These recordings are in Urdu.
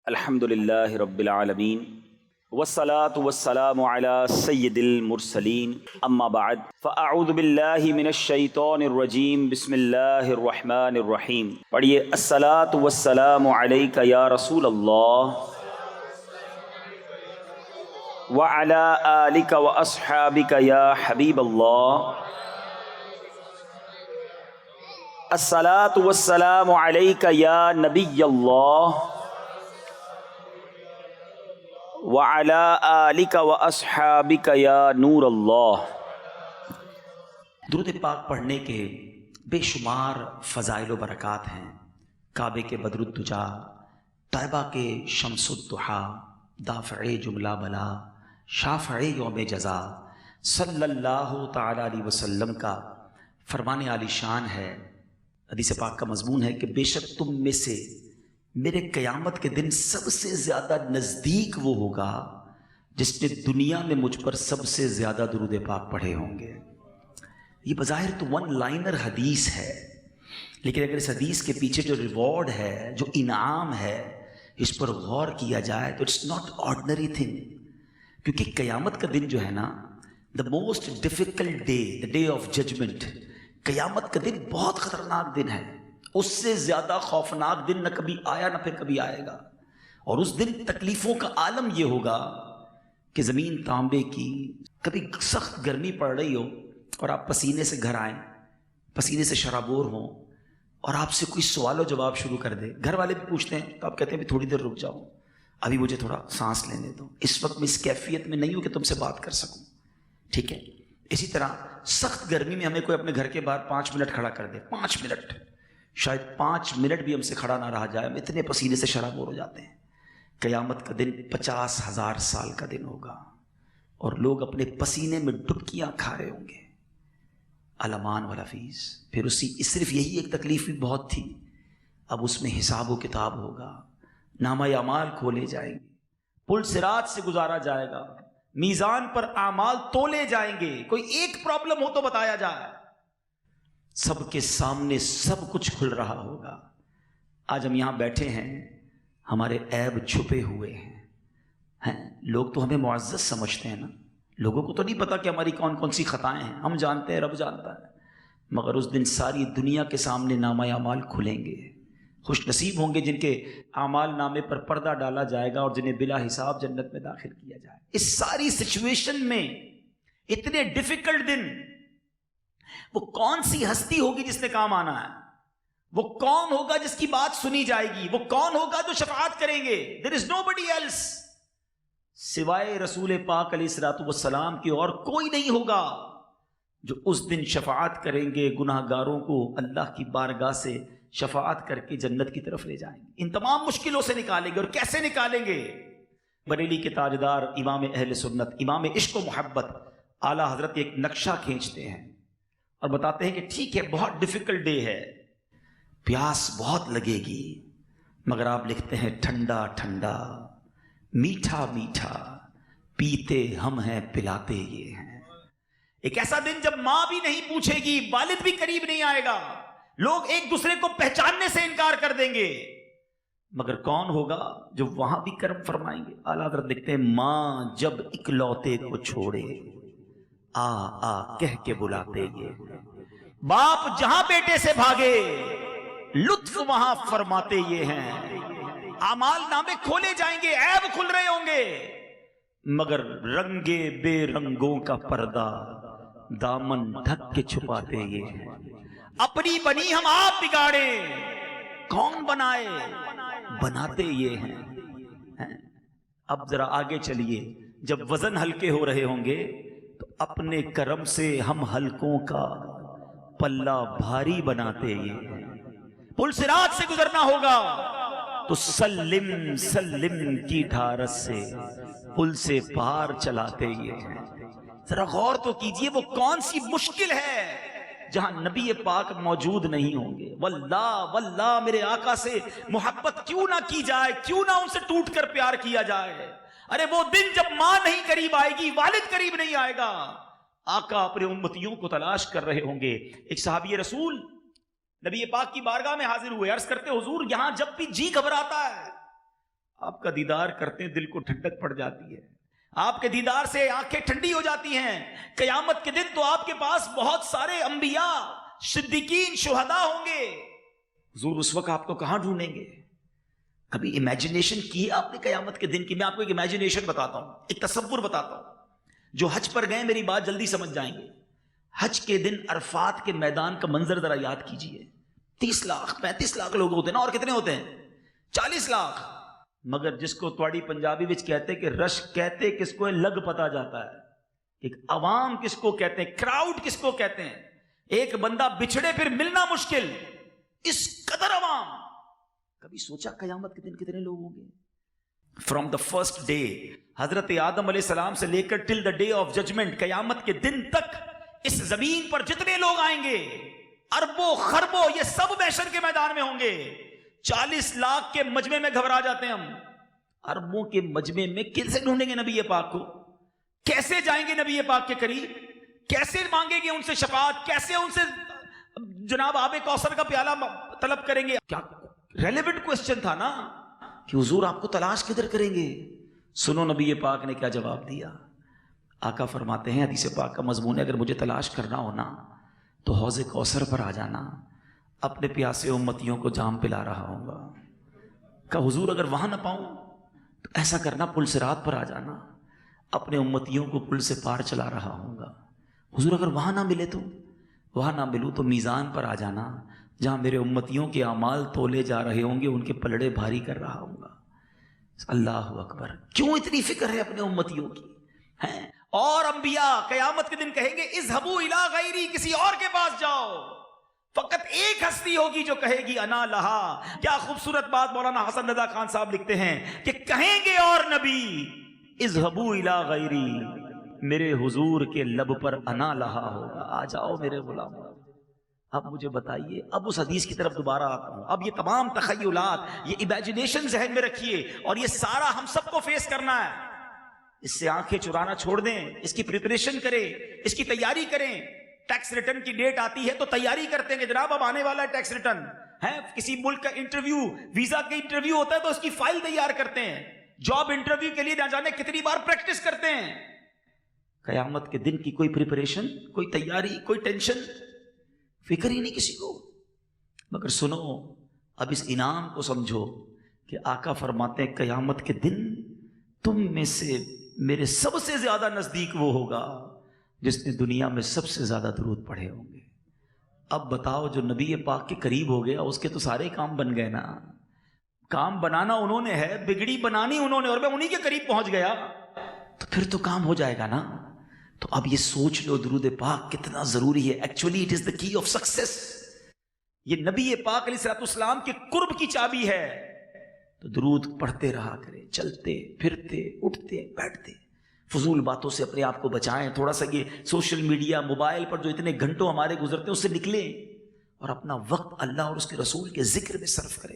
الحمد للہ رب العالمین والصلاة والسلام علی سید المرسلین اما بعد فاعوذ باللہ من الشیطان الرجیم بسم اللہ الرحمن الرحیم. پڑھیے الصلاة والسلام علیک یا رسول اللہ وعلی آلک واصحابک یا حبیب اللہ. الصلاة والسلام علیک یا نبی اللہ وَعَلَىٰ آلِكَ وَأَصْحَابِكَ يَا نور اللہ. درود پاک پڑھنے کے بے شمار فضائل و برکات ہیں. کعبے کے بدر الدجا، طیبہ کے شمس الضحیٰ، دافع جملہ بلا، شافع یوم جزا، صلی اللہ تعالیٰ علیہ وسلم کا فرمان عالی شان ہے. حدیث پاک کا مضمون ہے کہ بے شک تم میں سے میرے قیامت کے دن سب سے زیادہ نزدیک وہ ہوگا جس نے دنیا میں مجھ پر سب سے زیادہ درود پاک پڑھے ہوں گے. یہ بظاہر تو ون لائنر حدیث ہے، لیکن اگر اس حدیث کے پیچھے جو ریوارڈ ہے، جو انعام ہے، اس پر غور کیا جائے تو اٹس ناٹ آرڈنری تھنگ. کیونکہ قیامت کا دن جو ہے نا، the most difficult day, the day of judgment, قیامت کا دن بہت خطرناک دن ہے. اس سے زیادہ خوفناک دن نہ کبھی آیا نہ پھر کبھی آئے گا. اور اس دن تکلیفوں کا عالم یہ ہوگا کہ زمین تانبے کی، کبھی سخت گرمی پڑ رہی ہو اور آپ پسینے سے گھر آئیں، پسینے سے شرابور ہوں، اور آپ سے کوئی سوال و جواب شروع کر دے. گھر والے بھی پوچھتے ہیں تو آپ کہتے ہیں بھی تھوڑی دیر رک جاؤ، ابھی مجھے تھوڑا سانس لینے دو، اس وقت میں اس کیفیت میں نہیں ہوں کہ تم سے بات کر سکوں. ٹھیک ہے. اسی طرح سخت گرمی میں ہمیں کوئی اپنے گھر کے باہر 5 منٹ کھڑا کر دے، 5 منٹ، شاید 5 منٹ بھی ہم سے کھڑا نہ رہا جائے، ہم اتنے پسینے سے شرابور ہو جاتے ہیں. قیامت کا دن 50,000 سال کا دن ہوگا اور لوگ اپنے پسینے میں ڈبکیاں کھا رہے ہوں گے. علمان والا فیس. پھر صرف یہی ایک تکلیف بھی بہت تھی. اب اس میں حساب و کتاب ہوگا، نامہ اعمال کھولے جائیں گے، پل صراط سے گزارا جائے گا، میزان پر اعمال تولے جائیں گے. کوئی ایک پرابلم ہو تو بتایا جائے. سب کے سامنے سب کچھ کھل رہا ہوگا. آج ہم یہاں بیٹھے ہیں، ہمارے عیب چھپے ہوئے ہیں. لوگ تو ہمیں معزز سمجھتے ہیں نا، لوگوں کو تو نہیں پتا کہ ہماری کون کون سی خطائیں ہیں. ہم جانتے ہیں، رب جانتا ہے. مگر اس دن ساری دنیا کے سامنے نامہ اعمال کھلیں گے. خوش نصیب ہوں گے جن کے اعمال نامے پر پردہ ڈالا جائے گا اور جنہیں بلا حساب جنت میں داخل کیا جائے. اس ساری سچویشن میں اتنے ڈیفیکلٹ دن، وہ کون سی ہستی ہوگی جس نے کام آنا ہے؟ وہ کون ہوگا جس کی بات سنی جائے گی؟ وہ کون ہوگا جو شفاعت کریں گے؟ There is nobody else سوائے رسول پاک علیہ الصلوۃ والسلام کی اور کوئی نہیں ہوگا جو اس دن شفاعت کریں گے. گناہ گاروں کو اللہ کی بارگاہ سے شفاعت کر کے جنت کی طرف لے جائیں گے. ان تمام مشکلوں سے نکالیں گے. اور کیسے نکالیں گے؟ بریلی کے تاجدار امام اہل سنت، امام عشق و محبت اعلیٰ حضرت ایک نقشہ کھینچتے ہیں اور بتاتے ہیں کہ ٹھیک ہے، بہت ڈیفیکلٹ ڈے ہے، پیاس بہت لگے گی، مگر آپ لکھتے ہیں ٹھنڈا ٹھنڈا، میٹھا میٹھا، پیتے ہم ہیں پلاتے یہ ہیں. ایک ایسا دن جب ماں بھی نہیں پوچھے گی، والد بھی قریب نہیں آئے گا، لوگ ایک دوسرے کو پہچاننے سے انکار کر دیں گے. مگر کون ہوگا جو وہاں بھی کرم فرمائیں گے؟ اعلیٰ حضرت لکھتے ہیں ماں جب اکلوتے کو چھوڑے، آ آ کہہ کے بلاتے یہ، باپ جہاں بیٹے سے بھاگے، لطف وہاں فرماتے یہ ہیں. اعمال نامے کھولے جائیں گے، عیب کھل رہے ہوں گے، مگر رنگے بے رنگوں کا پردہ دامن ڈھک کے چھپاتے یہ ہیں. اپنی بنی ہم آپ بگاڑے، کون بنائے؟ بناتے یہ ہیں. اب ذرا آگے چلیے. جب وزن ہلکے ہو رہے ہوں گے تو اپنے کرم سے ہم ہلکوں کا پلہ بھاری بناتے یہ ہیں. پل صراط سے گزرنا ہوگا تو سلم سلم کی ڈھارس سے پل سے پار چلاتے یہ ہیں. ذرا غور تو کیجئے، وہ کون سی مشکل ہے جہاں نبی پاک موجود نہیں ہوں گے. واللہ واللہ میرے آقا سے محبت کیوں نہ کی جائے، کیوں نہ ان سے ٹوٹ کر پیار کیا جائے. ارے وہ دن جب ماں نہیں قریب آئے گی، والد قریب نہیں آئے گا. آقا اپنے امتیوں کو تلاش کر رہے ہوں گے. ایک صحابی رسول نبی پاک کی بارگاہ میں حاضر ہوئے، عرض کرتے حضور یہاں جب بھی جی گھبراتا ہے آپ کا دیدار کرتے ہیں دل کو ٹھنڈک پڑ جاتی ہے، آپ کے دیدار سے آنکھیں ٹھنڈی ہو جاتی ہیں. قیامت کے دن تو آپ کے پاس بہت سارے انبیاء، صدیقین، شہداء ہوں گے. حضور اس وقت آپ کو کہاں ڈھونڈیں گے؟ کبھی امیجنیشن کی ہے آپ نے قیامت کے دن کی؟ میں آپ کو ایک امیجنیشن بتاتا ہوں، ایک تصور بتاتا ہوں. جو حج پر گئے میری بات جلدی سمجھ جائیں گے. حج کے دن عرفات کے میدان کا منظر ذرا یاد کیجئے. 30 لاکھ 35 لاکھ لوگ ہوتے ہیں نا، اور کتنے ہوتے ہیں؟ 40 لاکھ. مگر جس کو تواڑی پنجابی وچ کہتے کہ رش کہتے کس کو ہے، لگ پتا جاتا ہے. ایک عوام کس کو کہتے ہیں، کراؤڈ کس کو کہتے ہیں. ایک بندہ بچھڑے پھر ملنا مشکل، اس قدر عوام. کبھی سوچا قیامت کے دن کتنے لوگ ہوں گے؟ فرام دا فرسٹ ڈے، حضرت آدم علیہ السلام سے لے کر ٹل دا ڈے آف ججمنٹ، قیامت کے دن تک اس زمین پر جتنے لوگ آئیں گے، اربوں خربوں، یہ سب محشر کے میدان میں ہوں گے. 40 لاکھ کے مجمع میں گھبرا جاتے ہیں ہم. اربوں کے مجمع میں کیسے ڈھونڈیں گے نبی پاک کو؟ کیسے جائیں گے نبی پاک کے قریب؟ کیسے مانگیں گے ان سے شفاعت؟ کیسے ان سے جناب آب کوثر کا پیالہ طلب کریں گے؟ کیا ریلیونٹ کوسچن تھا نا کہ حضور آپ کو تلاش کدھر کریں گے؟ سنو نبی پاک نے کیا جواب دیا. آقا فرماتے ہیں، حدیث پاک کا مضمون ہے، اگر مجھے تلاش کرنا ہونا تو حوض کوثر پر آ جانا، اپنے پیاسے امتیوں کو جام پلا رہا ہوں گا. کہ حضور اگر وہاں نہ پاؤں تو ایسا کرنا، پل صراط پر آ جانا، اپنے امتیوں کو پل سے پار چلا رہا ہوں گا. حضور اگر وہاں نہ ملے تو وہاں نہ ملوں تو میزان پر آ جانا، جہاں میرے امتیوں کے اعمال تولے جا رہے ہوں گے، ان کے پلڑے بھاری کر رہا ہوں گا. اللہ اکبر. کیوں اتنی فکر ہے اپنے امتیوں کی ہیں؟ اور انبیاء قیامت کے دن کہیں گے اذهبوا الی غیری، کسی اور کے پاس جاؤ. فقط ایک ہستی ہوگی جو کہے گی انا لہا. کیا خوبصورت بات مولانا حسن رضا خان صاحب لکھتے ہیں کہ کہیں گے اور نبی اذهبوا الی غیری، میرے حضور کے لب پر انا لہا ہوگا، آ جاؤ میرے غلام. اب مجھے بتائیے، اب اس حدیث کی طرف دوبارہ آتا ہوں. اب یہ تمام تخیلات، یہ امیجنیشن ذہن میں رکھیے، اور یہ سارا ہم سب کو فیس کرنا ہے. اس سے آنکھیں چرانا چھوڑ دیں، اس کی پریپریشن کریں، اس کی تیاری کریں. ٹیکس ریٹرن کی ڈیٹ آتی ہے تو تیاری کرتے ہیں کہ جناب اب آنے والا ہے ٹیکس ریٹرن ہے. کسی ملک کا انٹرویو، ویزا کا انٹرویو ہوتا ہے تو اس کی فائل تیار کرتے ہیں. جاب انٹرویو کے لیے نہ جانے کتنی بار پریکٹس کرتے ہیں. قیامت کے دن کی کوئی پریپریشن، کوئی تیاری، کوئی ٹینشن، فکر ہی نہیں کسی کو. مگر سنو، اب اس انعام کو سمجھو کہ آقا فرماتے ہیں قیامت کے دن تم میں سے میرے سب سے زیادہ نزدیک وہ ہوگا جس نے دنیا میں سب سے زیادہ درود پڑھے ہوں گے. اب بتاؤ، جو نبی پاک کے قریب ہو گیا اس کے تو سارے کام بن گئے نا. کام بنانا انہوں نے ہے، بگڑی بنانی انہوں نے، اور میں انہی کے قریب پہنچ گیا تو پھر تو کام ہو جائے گا نا. تو اب یہ سوچ لو درود پاک کتنا ضروری ہے. ایکچولی اٹ از دا کی آف سکسیس. یہ نبی پاک علیہ الصلوۃ والسلام کے قرب کی چابی ہے. تو درود پڑھتے رہا کریں، چلتے پھرتے اٹھتے بیٹھتے. فضول باتوں سے اپنے آپ کو بچائیں. تھوڑا سا یہ سوشل میڈیا، موبائل پر جو اتنے گھنٹوں ہمارے گزرتے ہیں اس سے نکلیں اور اپنا وقت اللہ اور اس کے رسول کے ذکر میں صرف کریں.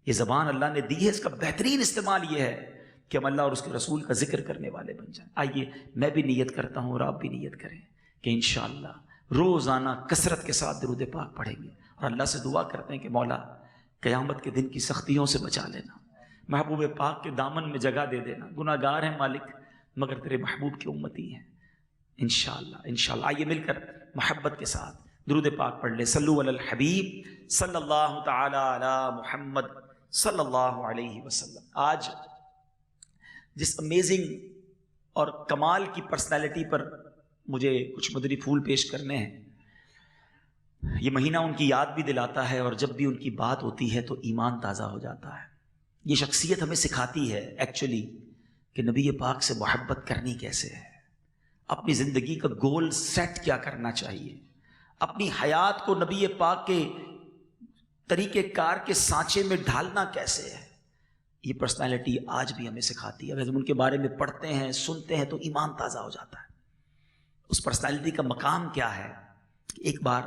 یہ زبان اللہ نے دی ہے، اس کا بہترین استعمال یہ ہے کہ ہم اللہ اور اس کے رسول کا ذکر کرنے والے بن جائیں. آئیے میں بھی نیت کرتا ہوں اور آپ بھی نیت کریں کہ انشاءاللہ روزانہ کثرت کے ساتھ درود پاک پڑھیں گے، اور اللہ سے دعا کرتے ہیں کہ مولا قیامت کے دن کی سختیوں سے بچا لینا، محبوب پاک کے دامن میں جگہ دے دینا. گناہ گار ہیں مالک، مگر تیرے محبوب کی امتی ہیں. انشاءاللہ انشاءاللہ. آئیے مل کر محبت کے ساتھ درود پاک پڑھ لیں. صلو علی الحبیب صلی اللہ تعالی علی محمد صلی اللہ علیہ وسلم. آج جس امیزنگ اور کمال کی پرسنالٹی پر مجھے کچھ مدری پھول پیش کرنے ہیں، یہ مہینہ ان کی یاد بھی دلاتا ہے، اور جب بھی ان کی بات ہوتی ہے تو ایمان تازہ ہو جاتا ہے. یہ شخصیت ہمیں سکھاتی ہے ایکچولی کہ نبی پاک سے محبت کرنی کیسے ہے، اپنی زندگی کا گول سیٹ کیا کرنا چاہیے، اپنی حیات کو نبی پاک کے طریقہ کار کے سانچے میں ڈھالنا کیسے ہے. یہ پرسنالٹی آج بھی ہمیں سکھاتی ہے. اگر ہم ان کے بارے میں پڑھتے ہیں، سنتے ہیں تو ایمان تازہ ہو جاتا ہے. اس پرسنالٹی کا مقام کیا ہے؟ ایک بار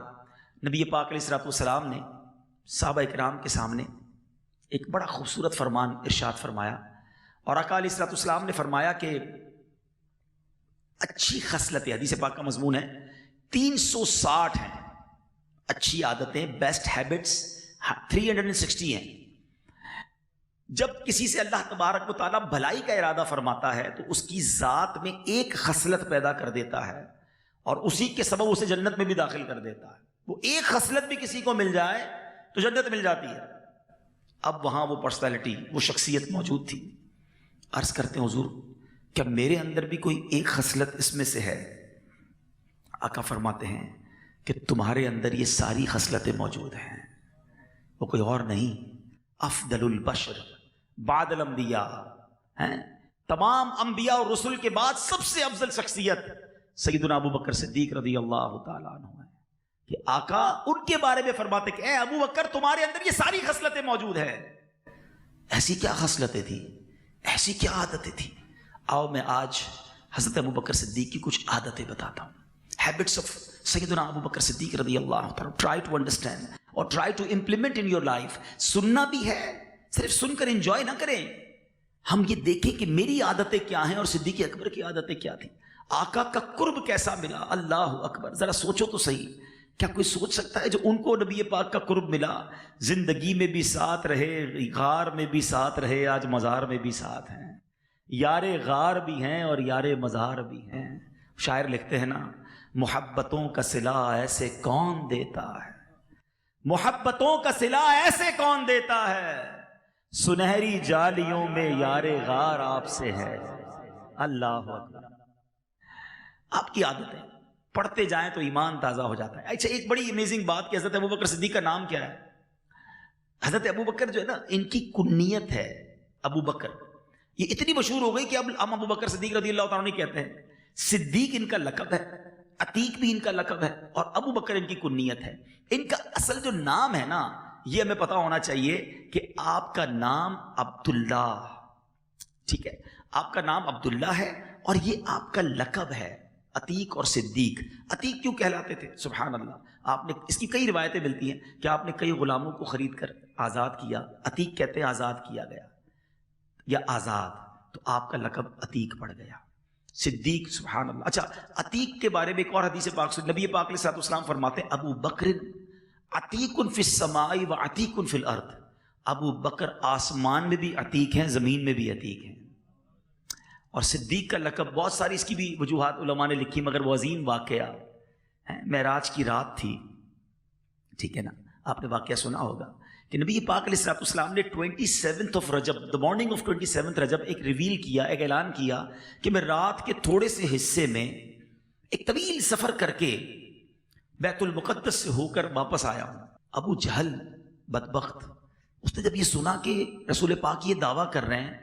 نبی پاک علیہ الصلوۃ والسلام نے صحابہ اکرام کے سامنے ایک بڑا خوبصورت فرمان ارشاد فرمایا، اور آقا علیہ الصلوۃ والسلام نے فرمایا کہ اچھی خصلتیں، حدیث پاک کا مضمون ہے 360 ہیں اچھی عادتیں، بیسٹ ہیبٹس 360 ہیں. جب کسی سے اللہ تبارک و تعالیٰ بھلائی کا ارادہ فرماتا ہے تو اس کی ذات میں ایک خصلت پیدا کر دیتا ہے اور اسی کے سبب اسے جنت میں بھی داخل کر دیتا ہے. وہ ایک خصلت بھی کسی کو مل جائے تو جنت مل جاتی ہے. اب وہاں وہ پرسنالٹی، وہ شخصیت موجود تھی. عرض کرتے ہیں حضور کیا میرے اندر بھی کوئی ایک خصلت اس میں سے ہے؟ آقا فرماتے ہیں کہ تمہارے اندر یہ ساری خصلتیں موجود ہیں. وہ کوئی اور نہیں، افضل البشر بعد الانبیاء ہیں. تمام انبیاء اور رسول کے بعد سب سے افضل شخصیت سیدنا ابو بکر صدیق رضی اللہ تعالیٰ عنہ ہے. کہ آقا ان کے بارے میں فرماتے کہ اے ابو بکر تمہارے اندر یہ ساری خصلتیں موجود ہیں. ایسی کیا خصلتیں تھی، ایسی کیا عادتیں تھی؟ آؤ میں آج حضرت ابو بکر صدیق کی کچھ عادتیں بتاتا ہوں. ہیبٹس آف سیدنا ابو بکر صدیق رضی اللہ تعالیٰ. ٹرائی ٹو انڈرسٹینڈ اور try to implement in your life. سننا بھی ہے، صرف سن کر انجوائے نہ کریں. ہم یہ دیکھیں کہ میری عادتیں کیا ہیں اور صدیق اکبر کی عادتیں کیا تھیں. آقا کا قرب کیسا ملا. اللہ اکبر. ذرا سوچو تو صحیح، کیا کوئی سوچ سکتا ہے جو ان کو نبی پاک کا قرب ملا، زندگی میں بھی ساتھ رہے، غار میں بھی ساتھ رہے، آج مزار میں بھی ساتھ ہیں. یار غار بھی ہیں اور یار مزار بھی ہیں. شاعر لکھتے ہیں نا، محبتوں کا صلہ ایسے کون دیتا ہے، محبتوں کا صلہ ایسے کون دیتا ہے، سنہری جالیوں میں یار غار آپ سے ہے. اللہ اکبر. آپ کی عادت ہے، پڑھتے جائیں تو ایمان تازہ ہو جاتا ہے. اچھا ایک بڑی امیزنگ بات کہ حضرت ابوبکر صدیق کا نام کیا ہے؟ حضرت ابوبکر جو ہے نا، ان کی کنیت ہے ابو بکر. یہ اتنی مشہور ہو گئی کہ اب ہم ابو بکر صدیق رضی اللہ تعالیٰ عنہ کہتے ہیں. صدیق ان کا لقب ہے، عتیق بھی ان کا لقب ہے، اور ابو بکر ان کی کنیت ہے. ان کا اصل جو نام ہے نا، یہ ہمیں پتا ہونا چاہیے کہ آپ کا نام عبداللہ، ٹھیک ہے، آپ کا نام عبداللہ ہے اور یہ آپ کا لقب ہے عتیق اور صدیق. عتیق کیوں کہلاتے تھے؟ سبحان اللہ. آپ نے اس کی کئی روایتیں ملتی ہیں کہ آپ نے کئی غلاموں کو خرید کر آزاد کیا. عتیق کہتے ہیں آزاد کیا گیا یا آزاد، تو آپ کا لقب عتیق پڑ گیا. صدیق، سبحان اللہ. اچھا عتیق کے بارے میں ایک اور حدیث پاک سے نبی پاک علیہ الصلوۃ والسلام فرماتے ہیں ابو بکر عتیق فی السماء و عتیق فی الارض. ابو بکر آسمان میں بھی عتیق ہیں، زمین میں بھی عتیق ہیں. اور صدیق کا لقب بہت ساری اس کی بھی وجوہات علماء نے لکھی، مگر وہ عظیم واقعہ ہے. معراج کی رات تھی، ٹھیک ہے نا، آپ نے واقعہ سنا ہوگا کہ نبی پاک علیہ الصلوۃ والسلام نے 27 of Rajab, the morning of 27 Rajab, ایک ریویل کیا، ایک اعلان کیا کہ میں رات کے تھوڑے سے حصے میں ایک طویل سفر کر کے بیت المقدس سے ہو کر واپس آیا ہوں. ابو جہل بدبخت، اس نے جب یہ سنا کہ رسول پاک یہ دعویٰ کر رہے ہیں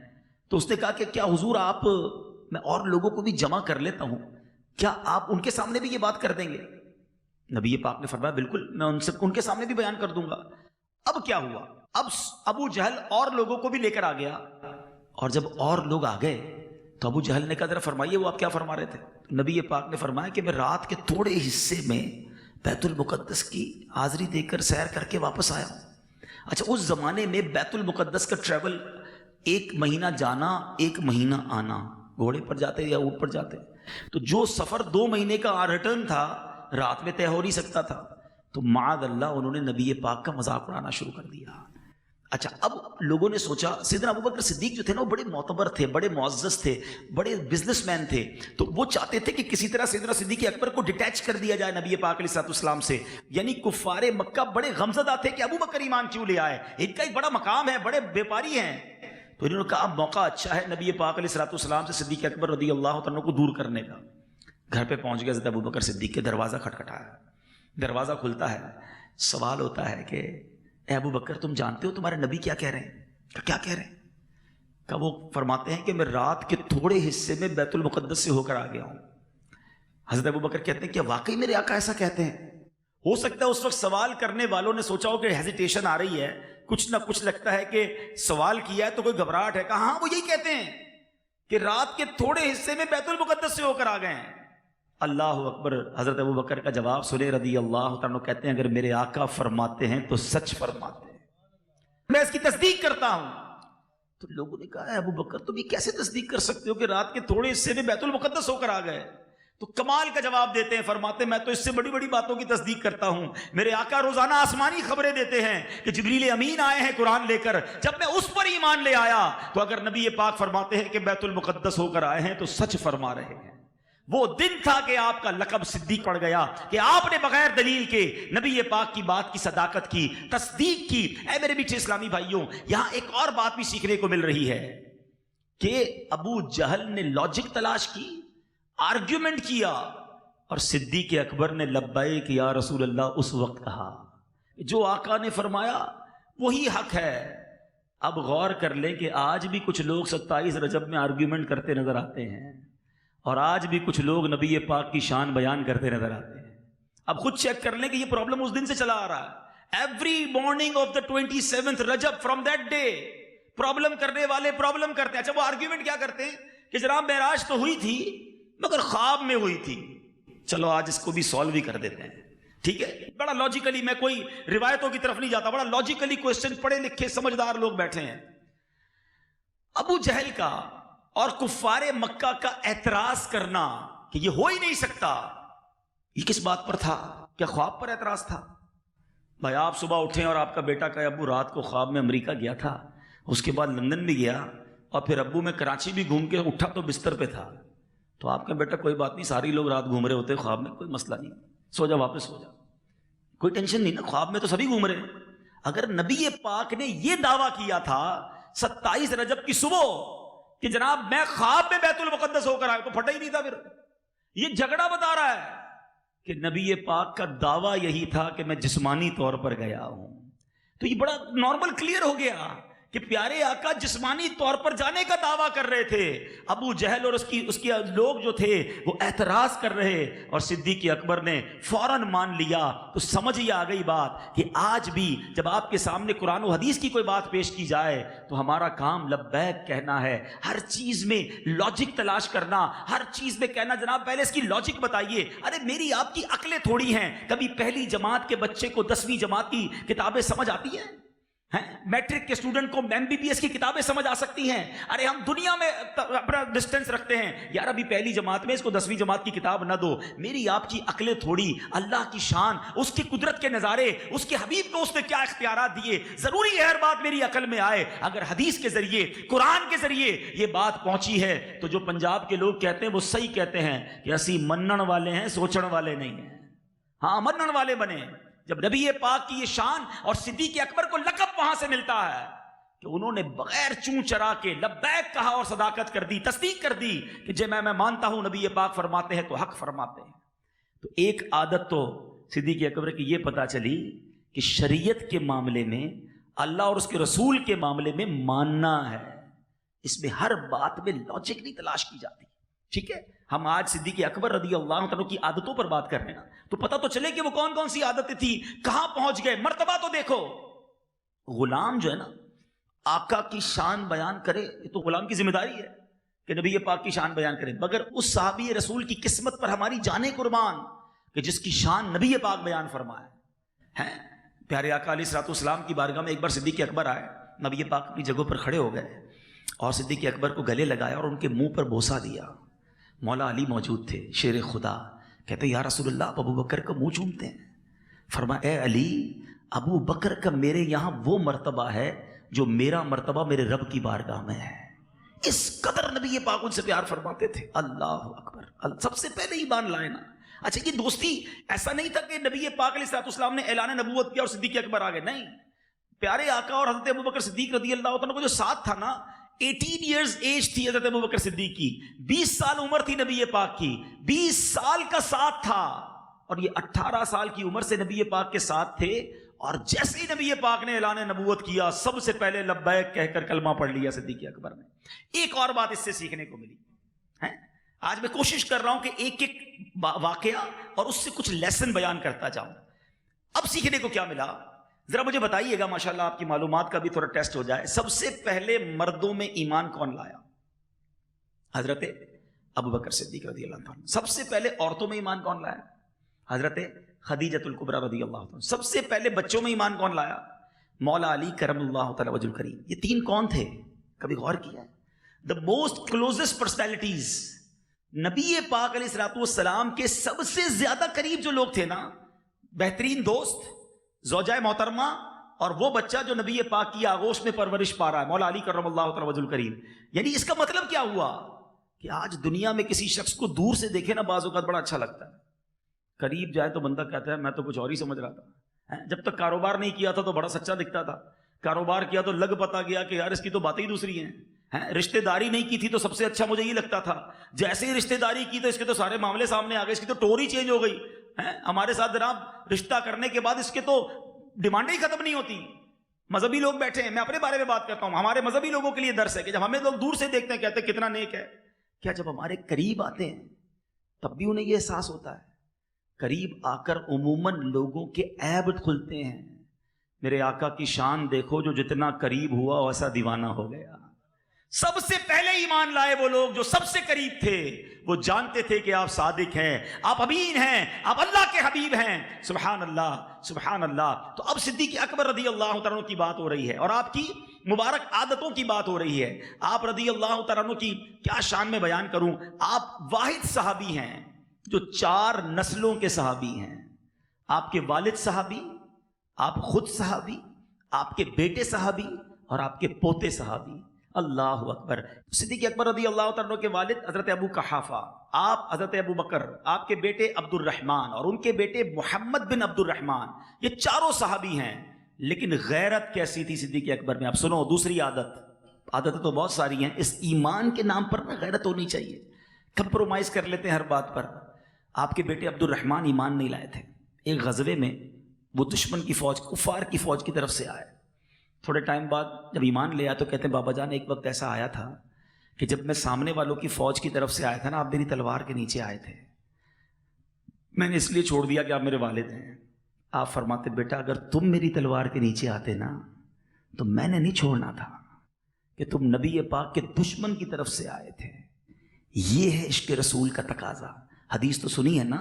تو اس نے کہا کہ کیا حضور آپ، میں اور لوگوں کو بھی جمع کر لیتا ہوں، کیا آپ ان کے سامنے بھی یہ بات کر دیں گے؟ نبی پاک نے فرمایا بالکل، میں ان کے سامنے بھی بیان کر دوں گا. اب کیا ہوا؟ اب ابو جہل اور لوگوں کو بھی لے کر آ گیا، اور جب اور لوگ آ گئے تو ابو جہل نے کہا ذرا فرمائیے وہ آپ کیا فرما رہے تھے؟ نبی پاک نے فرمایا کہ میں رات کے تھوڑے حصے میں بیت المقدس کی حاضری دے کر سیر کر کے واپس آیا ہوں. اچھا اس زمانے میں بیت المقدس کا ٹریول 1 مہینہ جانا 1 مہینہ آنا، گھوڑے پر جاتے یا اونٹ پر جاتے، تو جو سفر 2 مہینے کا ریٹرن تھا رات میں طے ہو نہیں سکتا تھا. تو معاذ اللہ انہوں نے نبی پاک کا مذاق اڑانا شروع کر دیا. اچھا اب لوگوں نے سوچا، سیدنا ابوبکر صدیق جو تھے نا وہ بڑے معتبر تھے، بڑے معزز تھے، بڑے بزنس مین تھے، تو وہ چاہتے تھے کہ کسی طرح سیدنا صدیق اکبر کو ڈیٹیچ کر دیا جائے نبی پاک علیہ الصلوۃ والسلام سے. یعنی کفار مکہ بڑے غمزدہ تھے کہ ابوبکر ایمان کیوں لے آئے، ان کا ایک بڑا مقام ہے، بڑے بیپاری ہیں. تو انہوں نے کہا اب موقع اچھا ہے نبی پاک علیہ الصلوۃ والسلام سے صدیق اکبر رضی اللہ تعالیٰ کو دور کرنے کا. گھر پہ پہنچ گیا حضرت ابوبکر صدیق کے، دروازہ کھٹکھٹایا، دروازہ کھلتا ہے. سوال ہوتا ہے کہ اے ابو بکر تم جانتے ہو تمہارے نبی کیا کہہ رہے ہیں؟ کیا کہہ رہے ہیں؟ کہ وہ فرماتے ہیں کہ میں رات کے تھوڑے حصے میں بیت المقدس سے ہو کر آ گیا ہوں. حضرت ابو بکر کہتے ہیں کہ واقعی میرے آقا ایسا کہتے ہیں؟ ہو سکتا ہے اس وقت سوال کرنے والوں نے سوچا ہو کہ ہیزیٹیشن آ رہی ہے، کچھ نہ کچھ لگتا ہے کہ سوال کیا ہے تو کوئی گھبراہٹ ہے. کہا ہاں وہ یہی کہتے ہیں کہ رات کے تھوڑے حصے میں بیت المقدس سے ہو کر آ گئے ہیں. اللہ اکبر. حضرت ابو بکر کا جواب سنے رضی اللہ تعالیٰ کہتے ہیں اگر میرے آقا فرماتے ہیں تو سچ فرماتے ہیں، میں اس کی تصدیق کرتا ہوں. تو لوگوں نے کہا ابو بکر تم یہ کیسے تصدیق کر سکتے ہو کہ رات کے تھوڑے حصے میں بیت المقدس ہو کر آ گئے؟ تو کمال کا جواب دیتے ہیں، فرماتے ہیں میں تو اس سے بڑی بڑی باتوں کی تصدیق کرتا ہوں، میرے آقا روزانہ آسمانی خبریں دیتے ہیں کہ جبریل امین آئے ہیں قرآن لے کر، جب میں اس پر ایمان لے آیا تو اگر نبی پاک فرماتے ہیں کہ بیت المقدس ہو کر آئے ہیں تو سچ فرما رہے ہیں۔ وہ دن تھا کہ آپ کا لقب صدیق پڑ گیا کہ آپ نے بغیر دلیل کے نبی پاک کی بات کی صداقت کی، تصدیق کی۔ اے میرے میٹھے اسلامی بھائیوں، یہاں ایک اور بات بھی سیکھنے کو مل رہی ہے کہ ابو جہل نے لاجک تلاش کی، آرگیومنٹ کیا، اور صدیق اکبر نے لبیک یا رسول اللہ اس وقت کہا۔ جو آقا نے فرمایا وہی حق ہے۔ اب غور کر لیں کہ آج بھی کچھ لوگ 27 رجب میں آرگیومنٹ کرتے نظر آتے ہیں، اور آج بھی کچھ لوگ نبی پاک کی شان بیان کرتے نظر آتے ہیں۔ اب خود چیک کر لیں کہ یہ پرابلم اس دن سے چلا آ رہا ہے۔ Every morning of the 27th Rajab from that day problem کرنے والے پرابلم کرتے ہیں۔ اچھا، وہ آرگیومنٹ کیا کرتے ہیں کہ جناب معراج تو ہوئی تھی مگر خواب میں ہوئی تھی۔ چلو آج اس کو بھی سالو بھی کر دیتے ہیں، ٹھیک ہے؟ بڑا لاجیکلی، میں کوئی روایتوں کی طرف نہیں جاتا، بڑا لاجیکلی کوسچن، پڑھے لکھے سمجھدار لوگ بیٹھے ہیں۔ ابو جہل کا اور کفار مکہ کا اعتراض کرنا کہ یہ ہو ہی نہیں سکتا، یہ کس بات پر تھا؟ کیا خواب پر اعتراض تھا؟ بھائی آپ صبح اٹھیں اور آپ کا بیٹا کہ ابو رات کو خواب میں امریکہ گیا تھا، اس کے بعد لندن بھی گیا، اور پھر ابو میں کراچی بھی گھوم کے اٹھا تو بستر پہ تھا، تو آپ کا بیٹا کوئی بات نہیں، ساری لوگ رات گھوم رہے ہوتے خواب میں، کوئی مسئلہ نہیں، سو جا واپس سو جا، کوئی ٹینشن نہیں نا، خواب میں تو سبھی گھوم رہے ہیں۔ اگر نبی پاک نے یہ دعویٰ کیا تھا 27 رجب کی صبح کہ جناب میں خواب میں بیت المقدس ہو کر آیا، تو پھٹا ہی نہیں تھا۔ پھر یہ جھگڑا بتا رہا ہے کہ نبی پاک کا دعویٰ یہی تھا کہ میں جسمانی طور پر گیا ہوں، تو یہ بڑا نارمل کلیئر ہو گیا کہ پیارے آقا جسمانی طور پر جانے کا دعویٰ کر رہے تھے۔ ابو جہل اور اس کی لوگ جو تھے وہ اعتراض کر رہے، اور صدیق اکبر نے فوراً مان لیا۔ تو سمجھ ہی آ گئی بات کہ آج بھی جب آپ کے سامنے قرآن و حدیث کی کوئی بات پیش کی جائے تو ہمارا کام لبیک کہنا ہے، ہر چیز میں لاجک تلاش کرنا، ہر چیز میں کہنا جناب پہلے اس کی لاجک بتائیے۔ ارے میری آپ کی عقلیں تھوڑی ہیں، کبھی پہلی جماعت کے بچے کو 10ویں جماعت کی کتابیں سمجھ آتی ہیں؟ میٹرک کے اسٹوڈنٹ کو MBBS کی کتابیں سمجھ آ سکتی ہیں؟ ارے ہم دنیا میں اپنا ڈسٹینس رکھتے ہیں، یار ابھی پہلی جماعت میں اس کو 10ویں جماعت کی کتاب نہ دو۔ میری آپ کی عقلیں تھوڑی، اللہ کی شان، اس کی قدرت کے نظارے، اس کے حبیب کو اس نے کیا اختیارات دیے، ضروری ہے ہر بات میری عقل میں آئے۔ اگر حدیث کے ذریعے، قرآن کے ذریعے یہ بات پہنچی ہے تو جو پنجاب کے لوگ کہتے ہیں وہ صحیح کہتے ہیں کہ اسی منن والے ہیں، سوچن والے نہیں ہیں۔ ہاں منن والے بنے جب نبی پاک کی یہ شان اور صدیق اکبر کو لقب وہاں سے ملتا ہے کہ انہوں نے بغیر چون چرا کے لبیک کہا اور صداقت کر دی، تصدیق کر دی کہ جے میں مانتا ہوں نبی پاک فرماتے ہیں تو حق فرماتے ہیں۔ تو ایک عادت تو صدیق اکبر کی یہ پتا چلی کہ شریعت کے معاملے میں، اللہ اور اس کے رسول کے معاملے میں ماننا ہے، اس میں ہر بات میں لاجک نہیں تلاش کی جاتی، ٹھیک ہے؟ ہم آج صدیق اکبر رضی اللہ عنہ کی عادتوں پر بات کر رہے ہیں، تو پتہ تو چلے کہ وہ کون کون سی عادتیں تھی، کہاں پہنچ گئے، مرتبہ تو دیکھو۔ غلام جو ہے نا آقا کی شان بیان کرے، یہ تو غلام کی ذمہ داری ہے کہ نبی پاک کی شان بیان کرے، مگر اس صحابی رسول کی قسمت پر ہماری جانیں قربان کہ جس کی شان نبی پاک بیان فرمائے ہیں۔ پیارے آقا علیہ الصلوۃ والسلام کی بارگاہ میں ایک بار صدیق اکبر آئے، نبی پاک اپنی جگہوں پر کھڑے ہو گئے اور صدیق اکبر کو گلے لگایا اور ان کے منہ پر بوسہ دیا۔ مولا علی موجود تھے، شیر خدا، کہتے یا رسول اللہ آپ ابو بکر کا منہ چومتے ہیں؟ فرمایا اے علی، ابو بکر کا میرے یہاں وہ مرتبہ ہے جو میرا مرتبہ میرے رب کی بارگاہ میں ہے۔ اس قدر نبی پاک ان سے پیار فرماتے تھے۔ اللہ اکبر، سب سے پہلے ایمان لائے نا۔ اچھا یہ دوستی ایسا نہیں تھا کہ نبی پاک علیہ الصلوۃ والسلام نے اعلان نبوت کیا اور صدیق اکبر آ گئے، نہیں، پیارے آقا اور حضرت ابو بکر صدیق رضی اللہ عنہ کو جو ساتھ تھا نا، 18 ایئرز ایج تھی حضرت ابو بکر صدیق کی، 20 سال عمر تھی نبی پاک کی، 20 سال کا ساتھ تھا، اور یہ 18 سال کی عمر سے نبی پاک کے ساتھ تھے، اور جیسے ہی نبی پاک نے اعلان نبوت کیا سب سے پہلے لبیک کہہ کر کلمہ پڑھ لیا صدیق اکبر نے۔ ایک اور بات اس سے سیکھنے کو ملی ہے، آج میں کوشش کر رہا ہوں کہ ایک ایک واقعہ اور اس سے کچھ لیسن بیان کرتا جاؤں۔ اب سیکھنے کو کیا ملا ذرا مجھے بتائیے گا، ماشاءاللہ آپ کی معلومات کا بھی تھوڑا ٹیسٹ ہو جائے۔ سب سے پہلے مردوں میں ایمان کون لایا؟ حضرت ابو بکر صدیق رضی اللہ عنہ۔ سب سے پہلے عورتوں میں ایمان کون لایا؟ حضرت خدیجۃ الکبریٰ رضی اللہ عنہ۔ سب سے پہلے بچوں میں ایمان کون لایا؟ مولا علی کرم اللہ تعالی وجہ الکریم۔ یہ تین کون تھے؟ کبھی غور کیا ہے؟ دا موسٹ کلوزسٹ پرسنالٹیز، نبی پاک علیہ الصلوۃ والسلام کے سب سے زیادہ قریب جو لوگ تھے نا، بہترین دوست، زوجہ محترمہ، اور وہ بچہ جو نبی پاک کی آغوش میں پرورش پا رہا ہے، مولا علی کرم اللہ تعالی وجہ الکریم. یعنی اس کا مطلب کیا ہوا کہ آج دنیا میں کسی شخص کو دور سے دیکھے نا بعض اوقات بڑا اچھا لگتا ہے، قریب جائے تو بندہ کہتا ہے میں تو کچھ اور ہی سمجھ رہا تھا. جب تک کاروبار نہیں کیا تھا تو بڑا سچا دکھتا تھا، کاروبار کیا تو لگ پتا گیا کہ یار اس کی تو باتیں ہی دوسری ہیں. رشتہ داری نہیں کی تھی تو سب سے اچھا مجھے یہ لگتا تھا، جیسے ہی رشتہ داری کی تو اس کے تو سارے معاملے سامنے آ گئے، اس کی تو ٹوری چینج ہو گئی. ہمارے ساتھ جناب رشتہ کرنے کے بعد اس کے تو ڈیمانڈیں ہی ختم نہیں ہوتی. مذہبی لوگ بیٹھے ہیں، میں اپنے بارے میں بات کرتا ہوں، ہمارے مذہبی لوگوں کے لیے درس ہے کہ جب ہمیں لوگ دور سے دیکھتے ہیں کہتے ہیں کتنا نیک ہے، کیا جب ہمارے قریب آتے ہیں تب بھی انہیں یہ احساس ہوتا ہے؟ قریب آ کر عموماً لوگوں کے عیب کھلتے ہیں. میرے آقا کی شان دیکھو، جو جتنا قریب ہوا ویسا دیوانہ ہو گیا. سب سے پہلے ایمان لائے وہ لوگ جو سب سے قریب تھے، وہ جانتے تھے کہ آپ صادق ہیں، آپ امین ہیں، آپ اللہ کے حبیب ہیں. سبحان اللہ سبحان اللہ. تو اب صدیق اکبر رضی اللہ تعالیٰ عنہ کی بات ہو رہی ہے اور آپ کی مبارک عادتوں کی بات ہو رہی ہے. آپ رضی اللہ تعالیٰ عنہ کی کیا شان میں بیان کروں. آپ واحد صحابی ہیں جو 4 نسلوں کے صحابی ہیں. آپ کے والد صحابی، آپ خود صحابی، آپ کے بیٹے صحابی اور آپ کے پوتے صحابی. اللہ اکبر. صدیق اکبر رضی اللہ تعالیٰ عنہ کے والد حضرت ابو قحافہ، آپ حضرت ابو بکر، آپ کے بیٹے عبد الرحمن اور ان کے بیٹے محمد بن عبد الرحمن، یہ چاروں صحابی ہیں. لیکن غیرت کیسی تھی صدیق اکبر میں؟ اب سنو دوسری عادتیں تو بہت ساری ہیں، اس ایمان کے نام پر نا غیرت ہونی چاہیے. کمپرومائز کر لیتے ہیں ہر بات پر. آپ کے بیٹے عبد الرحمن ایمان نہیں لائے تھے. ایک غزوے میں وہ دشمن کی فوج، کفار کی فوج کی طرف سے آئے. تھوڑے ٹائم بعد جب ایمان لے آیا تو کہتے ہیں بابا جان ایک وقت ایسا آیا تھا کہ جب میں سامنے والوں کی فوج کی طرف سے آیا تھا نا، آپ میری تلوار کے نیچے آئے تھے، میں نے اس لیے چھوڑ دیا کہ آپ میرے والد ہیں. آپ فرماتے بیٹا اگر تم میری تلوار کے نیچے آتے نا تو میں نے نہیں چھوڑنا تھا کہ تم نبی پاک کے دشمن کی طرف سے آئے تھے. یہ ہے عشق رسول کا تقاضا. حدیث تو سنی ہے نا،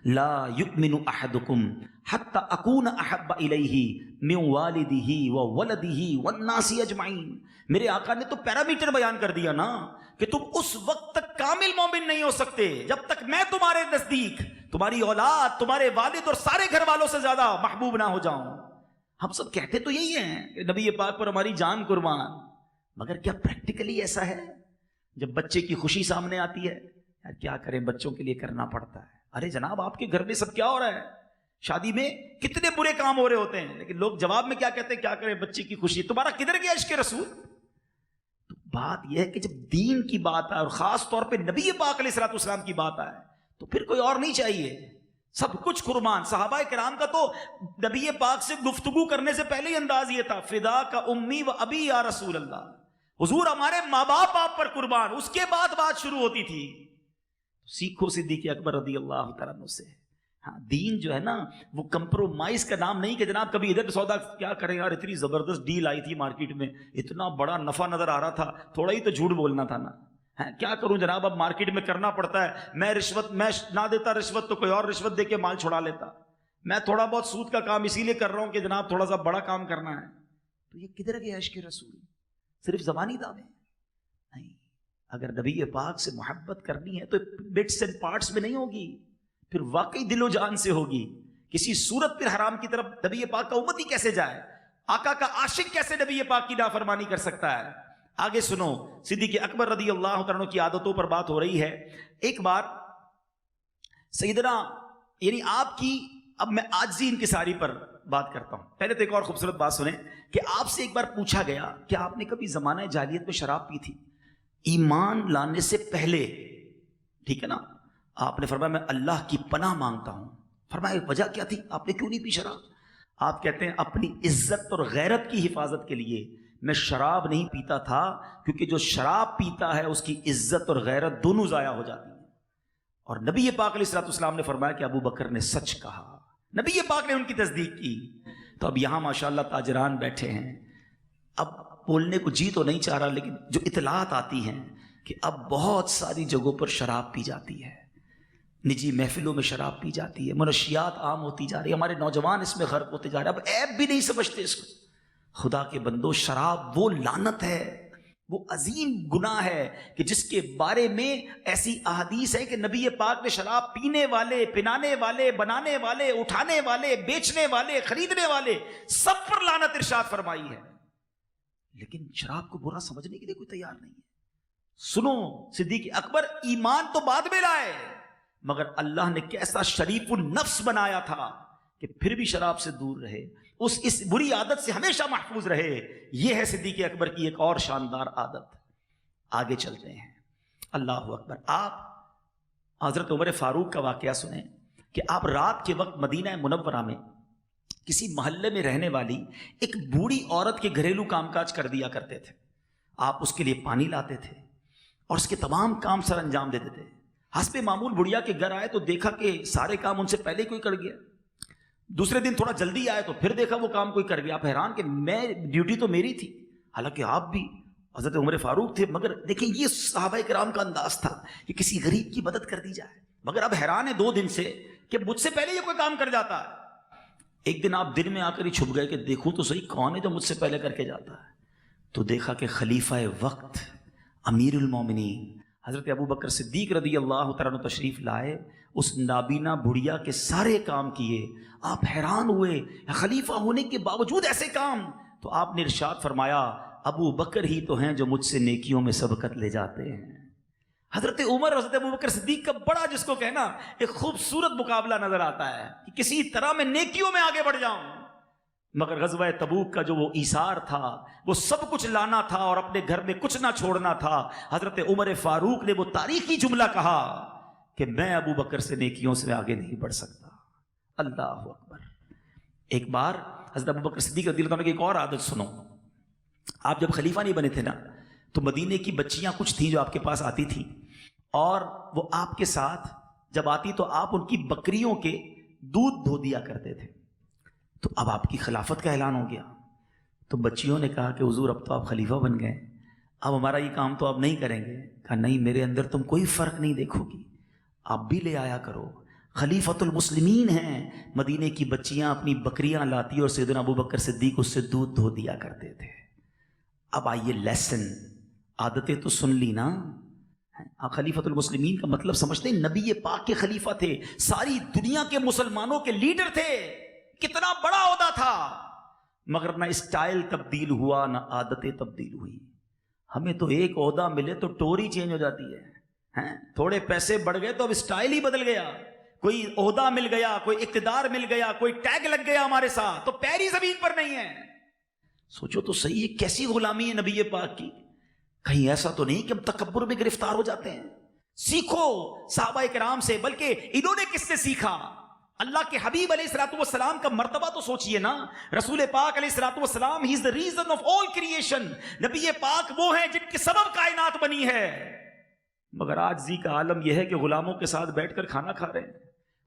لا یؤمن احدکم حتی اکون احب الیہ من والدہ وولدہ والناس اجمعین. میرے آقا نے تو پیرامیٹر بیان کر دیا نا کہ تم اس وقت تک کامل مومن نہیں ہو سکتے جب تک میں تمہارے نزدیک تمہاری اولاد، تمہارے والد اور سارے گھر والوں سے زیادہ محبوب نہ ہو جاؤں. ہم سب کہتے تو یہی ہیں کہ نبی پاک پر ہماری جان قربان، مگر کیا پریکٹیکلی ایسا ہے؟ جب بچے کی خوشی سامنے آتی ہے، یار کیا کریں، بچوں کے لیے کرنا پڑتا ہے. ارے جناب آپ کے گھر میں سب کیا ہو رہا ہے، شادی میں کتنے برے کام ہو رہے ہوتے ہیں، لیکن لوگ جواب میں کیا کہتے ہیں، کیا کریں بچے کی خوشی. تمہارا کدھر گیا عشق رسول؟ تو بات یہ ہے کہ جب دین کی بات آئے اور خاص طور پہ نبی پاک علیہ الصلوۃ والسلام کی بات آئے تو پھر کوئی اور نہیں چاہیے، سب کچھ قربان. صحابہ کرام کا تو نبی پاک سے گفتگو کرنے سے پہلے ہی انداز یہ تھا، فدا کا امی و ابی یا رسول اللہ، حضور ہمارے ماں باپ آپ پر قربان. اس کے بعد بات شروع ہوتی تھی. سیکھو صدیق اکبر رضی اللہ تعالیٰ عنہ سے. ہاں دین جو ہے نا وہ کمپرومائز کا نام نہیں کہ جناب کبھی ادھر سودا کیا کریں یار، اتنی زبردست ڈیل آئی تھی مارکیٹ میں، اتنا بڑا نفع نظر آ رہا تھا، تھوڑا ہی تو جھوٹ بولنا تھا نا. کیا کروں جناب، اب مارکیٹ میں کرنا پڑتا ہے. میں نہ دیتا رشوت تو کوئی اور رشوت دے کے مال چھڑا لیتا. میں تھوڑا بہت سود کا کام اسی لیے کر رہا ہوں کہ جناب تھوڑا سا بڑا کام کرنا ہے. تو یہ کدھر گیا عشق رسول؟ صرف زبانی دعوے نہیں. اگر نبی پاک سے محبت کرنی ہے تو بٹس اینڈ پارٹس میں نہیں ہوگی، پھر واقعی دل و جان سے ہوگی. کسی صورت پھر حرام کی طرف نبی پاک کا امتی کیسے جائے، آقا کا عاشق کیسے نبی پاک کی نافرمانی کر سکتا ہے. آگے سنو، صدیق اکبر رضی اللہ تعالیٰ عنہ کی عادتوں پر بات ہو رہی ہے. ایک بار سیدنا یعنی آپ کی، اب میں عاجزی انکساری پر بات کرتا ہوں. پہلے تو ایک اور خوبصورت بات سنیں کہ آپ سے ایک بار پوچھا گیا کہ آپ نے کبھی زمانہ جاہلیت میں شراب پی تھی ایمان لانے سے پہلے؟ ٹھیک ہے نا. آپ نے فرمایا میں اللہ کی پناہ مانگتا ہوں. فرمایا وجہ کیا تھی، آپ نے کیوں نہیں پی شراب؟ آپ کہتے ہیں اپنی عزت اور غیرت کی حفاظت کے لیے میں شراب نہیں پیتا تھا، کیونکہ جو شراب پیتا ہے اس کی عزت اور غیرت دونوں ضائع ہو جاتی ہیں. اور نبی پاک علیہ الصلوۃ والسلام نے فرمایا کہ ابو بکر نے سچ کہا. نبی پاک نے ان کی تصدیق کی. تو اب یہاں ماشاءاللہ تاجران بیٹھے ہیں، اب بولنے کو جی تو نہیں چاہ رہا، لیکن جو اطلاعات آتی ہیں کہ اب بہت ساری جگہوں پر شراب پی جاتی ہے، نجی محفلوں میں شراب پی جاتی ہے، منشیات عام ہوتی جا رہی ہے، ہمارے نوجوان اس میں غرق ہوتے جا رہے ہیں، اب عیب بھی نہیں سمجھتے اس کو. خدا کے بندو، شراب وہ لعنت ہے وہ عظیم گناہ ہے کہ جس کے بارے میں ایسی احادیث ہے کہ نبی پاک نے شراب پینے والے، پنانے والے، بنانے والے، اٹھانے والے، بیچنے والے، خریدنے والے سب پر لعنت ارشاد فرمائی ہے، لیکن شراب کو برا سمجھنے کے لیے کوئی تیار نہیں ہے۔ سنو، صدیق اکبر ایمان تو بعد میں لائے، مگر اللہ نے کیسا شریف النفس بنایا تھا کہ پھر بھی شراب سے دور رہے، اس بری عادت سے ہمیشہ محفوظ رہے۔ یہ ہے صدیق اکبر کی ایک اور شاندار عادت۔ آگے چلتے ہیں، اللہ اکبر۔ آپ حضرت عمر فاروق کا واقعہ سنیں کہ آپ رات کے وقت مدینہ منورہ میں کسی محلے میں رہنے والی ایک بوڑھی عورت کے گھریلو کام کاج کر دیا کرتے تھے۔ آپ اس کے لیے پانی لاتے تھے اور اس کے تمام کام سر انجام دیتے تھے۔ حسب معمول بڑھیا کے گھر آئے تو دیکھا کہ سارے کام ان سے پہلے کوئی کر گیا، دوسرے دن تھوڑا جلدی آئے تو پھر دیکھا وہ کام کوئی کر گیا۔ آپ حیران کہ میں ڈیوٹی تو میری تھی، حالانکہ آپ بھی حضرت عمر فاروق تھے، مگر دیکھیں یہ صحابہ کرام کا انداز تھا کہ کسی غریب کی مدد کر دی جائے، مگر اب حیران ہے 2 دن سے کہ مجھ سے پہلے یہ کوئی کام کر جاتا ہے۔ ایک دن آپ دن میں آ کر ہی چھپ گئے کہ دیکھوں تو صحیح کون ہے جو مجھ سے پہلے کر کے جاتا ہے، تو دیکھا کہ خلیفہ وقت امیر المومنین حضرت ابو بکر صدیق رضی اللہ تعالیٰ عنہ تشریف لائے، اس نابینا بڑھیا کے سارے کام کیے۔ آپ حیران ہوئے، خلیفہ ہونے کے باوجود ایسے کام؟ تو آپ نے ارشاد فرمایا ابو بکر ہی تو ہیں جو مجھ سے نیکیوں میں سبقت لے جاتے ہیں۔ حضرت عمر حضرت ابو بکر صدیق کا بڑا جس کو کہنا ایک خوبصورت مقابلہ نظر آتا ہے کہ کسی طرح میں نیکیوں میں آگے بڑھ جاؤں، مگر غزوہ تبوک کا جو وہ ایثار تھا، وہ سب کچھ لانا تھا اور اپنے گھر میں کچھ نہ چھوڑنا تھا۔ حضرت عمر فاروق نے وہ تاریخی جملہ کہا کہ میں ابو بکر سے نیکیوں سے آگے نہیں بڑھ سکتا۔ اللہ اکبر۔ ایک بار حضرت ابو بکر صدیق رضی اللہ عنہ کی ایک اور عادت سنو۔ آپ جب خلیفہ نہیں بنے تھے نا تو مدینے کی بچیاں کچھ تھیں جو آپ کے پاس آتی تھیں، اور وہ آپ کے ساتھ جب آتی تو آپ ان کی بکریوں کے دودھ دھو دیا کرتے تھے۔ تو اب آپ کی خلافت کا اعلان ہو گیا، تو بچیوں نے کہا کہ حضور اب تو آپ خلیفہ بن گئے، اب ہمارا یہ کام تو آپ نہیں کریں گے۔ کہا نہیں، میرے اندر تم کوئی فرق نہیں دیکھو گی، آپ بھی لے آیا کرو، خلیفۃ المسلمین ہیں۔ مدینے کی بچیاں اپنی بکریاں لاتی اور سیدنا ابو بکر صدیق اس سے دودھ دھو دیا کرتے تھے۔ اب آئیے لیسن، عادتیں تو سن لی نا۔ آپ خلیفۃ المسلمین کا مطلب سمجھتے ہیں؟ نبی پاک کے خلیفہ تھے، ساری دنیا کے مسلمانوں کے لیڈر تھے، کتنا بڑا عہدہ تھا، مگر نہ اسٹائل تبدیل ہوا نہ عادتیں تبدیل ہوئی۔ ہمیں تو ایک عہدہ ملے تو ٹوری چینج ہو جاتی ہے، تھوڑے پیسے بڑھ گئے تو اب اسٹائل ہی بدل گیا، کوئی عہدہ مل گیا، کوئی اقتدار مل گیا، کوئی ٹیگ لگ گیا ہمارے ساتھ تو پیری زمین پر نہیں ہے۔ سوچو تو صحیح ہے، کیسی غلامی ہے نبی پاک کی؟ کہیں ایسا تو نہیں کہ ہم تکبر میں گرفتار ہو جاتے ہیں؟ سیکھو صحابہ کرام سے، بلکہ انہوں نے کس سے سیکھا؟ اللہ کے حبیب علیہ الصلوۃ والسلام کا مرتبہ تو سوچئے نا۔ رسول پاک علیہ الصلوۃ والسلام ہی از the reason of all creation۔ نبی پاک وہ ہیں جن کے سبب کائنات بنی ہے، مگر عاجزی کا عالم یہ ہے کہ غلاموں کے ساتھ بیٹھ کر کھانا کھا رہے ہیں،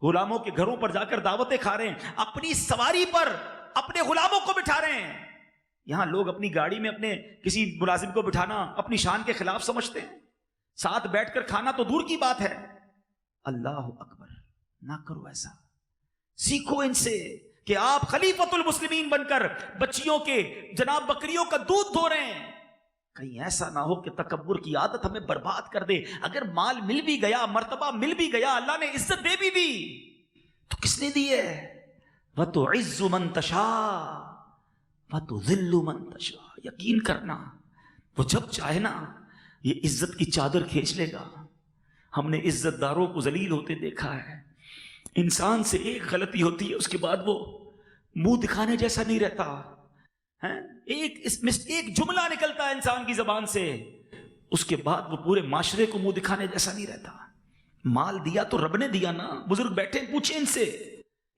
غلاموں کے گھروں پر جا کر دعوتیں کھا رہے ہیں، اپنی سواری پر اپنے غلاموں کو بٹھا رہے ہیں۔ یہاں لوگ اپنی گاڑی میں اپنے کسی ملازم کو بٹھانا اپنی شان کے خلاف سمجھتے ہیں، ساتھ بیٹھ کر کھانا تو دور کی بات ہے۔ اللہ اکبر، نہ کرو ایسا، سیکھو ان سے کہ آپ خلیفۃ المسلمین بن کر بچیوں کے جناب بکریوں کا دودھ دھو رہے ہیں۔ کہیں ایسا نہ ہو کہ تکبر کی عادت ہمیں برباد کر دے۔ اگر مال مل بھی گیا، مرتبہ مل بھی گیا، اللہ نے عزت دے بھی دی تو کس نے دی ہے؟ وَتُعِزُّ مَن تَشَاءُ وَتُذِلُّ مَن تَشَاءُ۔ یقین کرنا وہ جب چاہے نا یہ عزت کی چادر کھینچ لے گا۔ ہم نے عزت داروں کو ذلیل ہوتے دیکھا ہے۔ انسان سے ایک غلطی ہوتی ہے اس کے بعد وہ منہ دکھانے جیسا نہیں رہتا، ایک جملہ نکلتا ہے انسان کی زبان سے، اس کے بعد وہ پورے معاشرے کو منہ دکھانے جیسا نہیں رہتا۔ مال دیا تو رب نے دیا نا، بزرگ بیٹھے پوچھیں ان سے،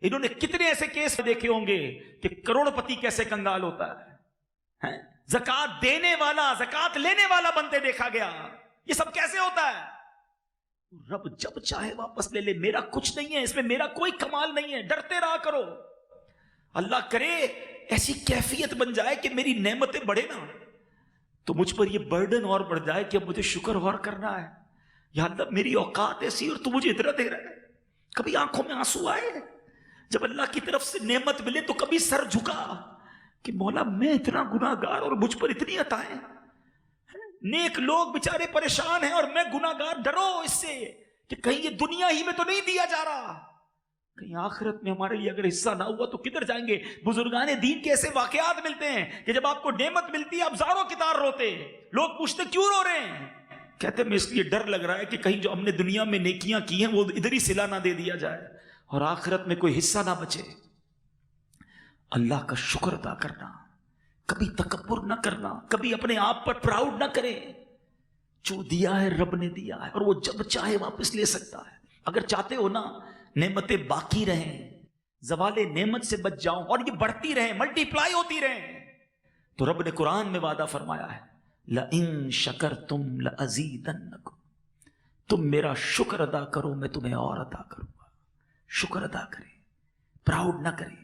انہوں نے کتنے ایسے کیس دیکھے ہوں گے کہ کروڑ پتی کیسے کنگال ہوتا ہے، زکات دینے والا زکات لینے والا بنتے دیکھا گیا۔ یہ سب کیسے ہوتا ہے؟ رب جب چاہے واپس لے لے، میرا کچھ نہیں ہے اس میں، میرا کوئی کمال نہیں ہے، ڈرتے رہا کرو۔ اللہ کرے ایسی کیفیت بن جائے کہ میری نعمتیں بڑھے نا تو مجھ پر یہ برڈن اور بڑھ جائے کہ اب مجھے شکر اور کرنا ہے۔ یا اللہ میری اوقات ایسی اور تو مجھے اتنا دے رہا ہے۔ کبھی آنکھوں میں آنسو آئے جب اللہ کی طرف سے نعمت ملے تو کبھی سر جھکا کہ مولا میں اتنا گناہ گار اور مجھ پر اتنی عطائیں؟ نیک لوگ بیچارے پریشان ہیں اور میں گناہگار. ڈرو اس سے کہ کہیں یہ دنیا ہی میں تو نہیں دیا جا رہا, کہیں آخرت میں ہمارے لیے اگر حصہ نہ ہوا تو کدھر جائیں گے. بزرگان دین کے ایسے واقعات ملتے ہیں کہ جب آپ کو نعمت ملتی ہے آپ زاروں کی طرح روتے. لوگ پوچھتے کیوں رو رہے ہیں؟ کہتے ہیں میں اس لیے ڈر لگ رہا ہے کہ کہیں جو ہم نے دنیا میں نیکیاں کی ہیں وہ ادھر ہی صلہ نہ دے دیا جائے اور آخرت میں کوئی حصہ نہ بچے. اللہ کا شکر ادا کرنا, کبھی تکبر نہ کرنا, کبھی اپنے آپ پر پراؤڈ نہ کرے. جو دیا ہے رب نے دیا ہے اور وہ جب چاہے واپس لے سکتا ہے. اگر چاہتے ہو نا نعمتیں باقی رہیں, زوال نعمت سے بچ جاؤں اور یہ بڑھتی رہیں, ملٹی پلائی ہوتی رہیں, تو رب نے قرآن میں وعدہ فرمایا ہے لَإِن شَكَرْتُمْ لَأَزِيدَنَّكُمْ, تم میرا شکر ادا کرو میں تمہیں اور عطا کروں گا. شکر ادا کریں, پراؤڈ نہ کریں,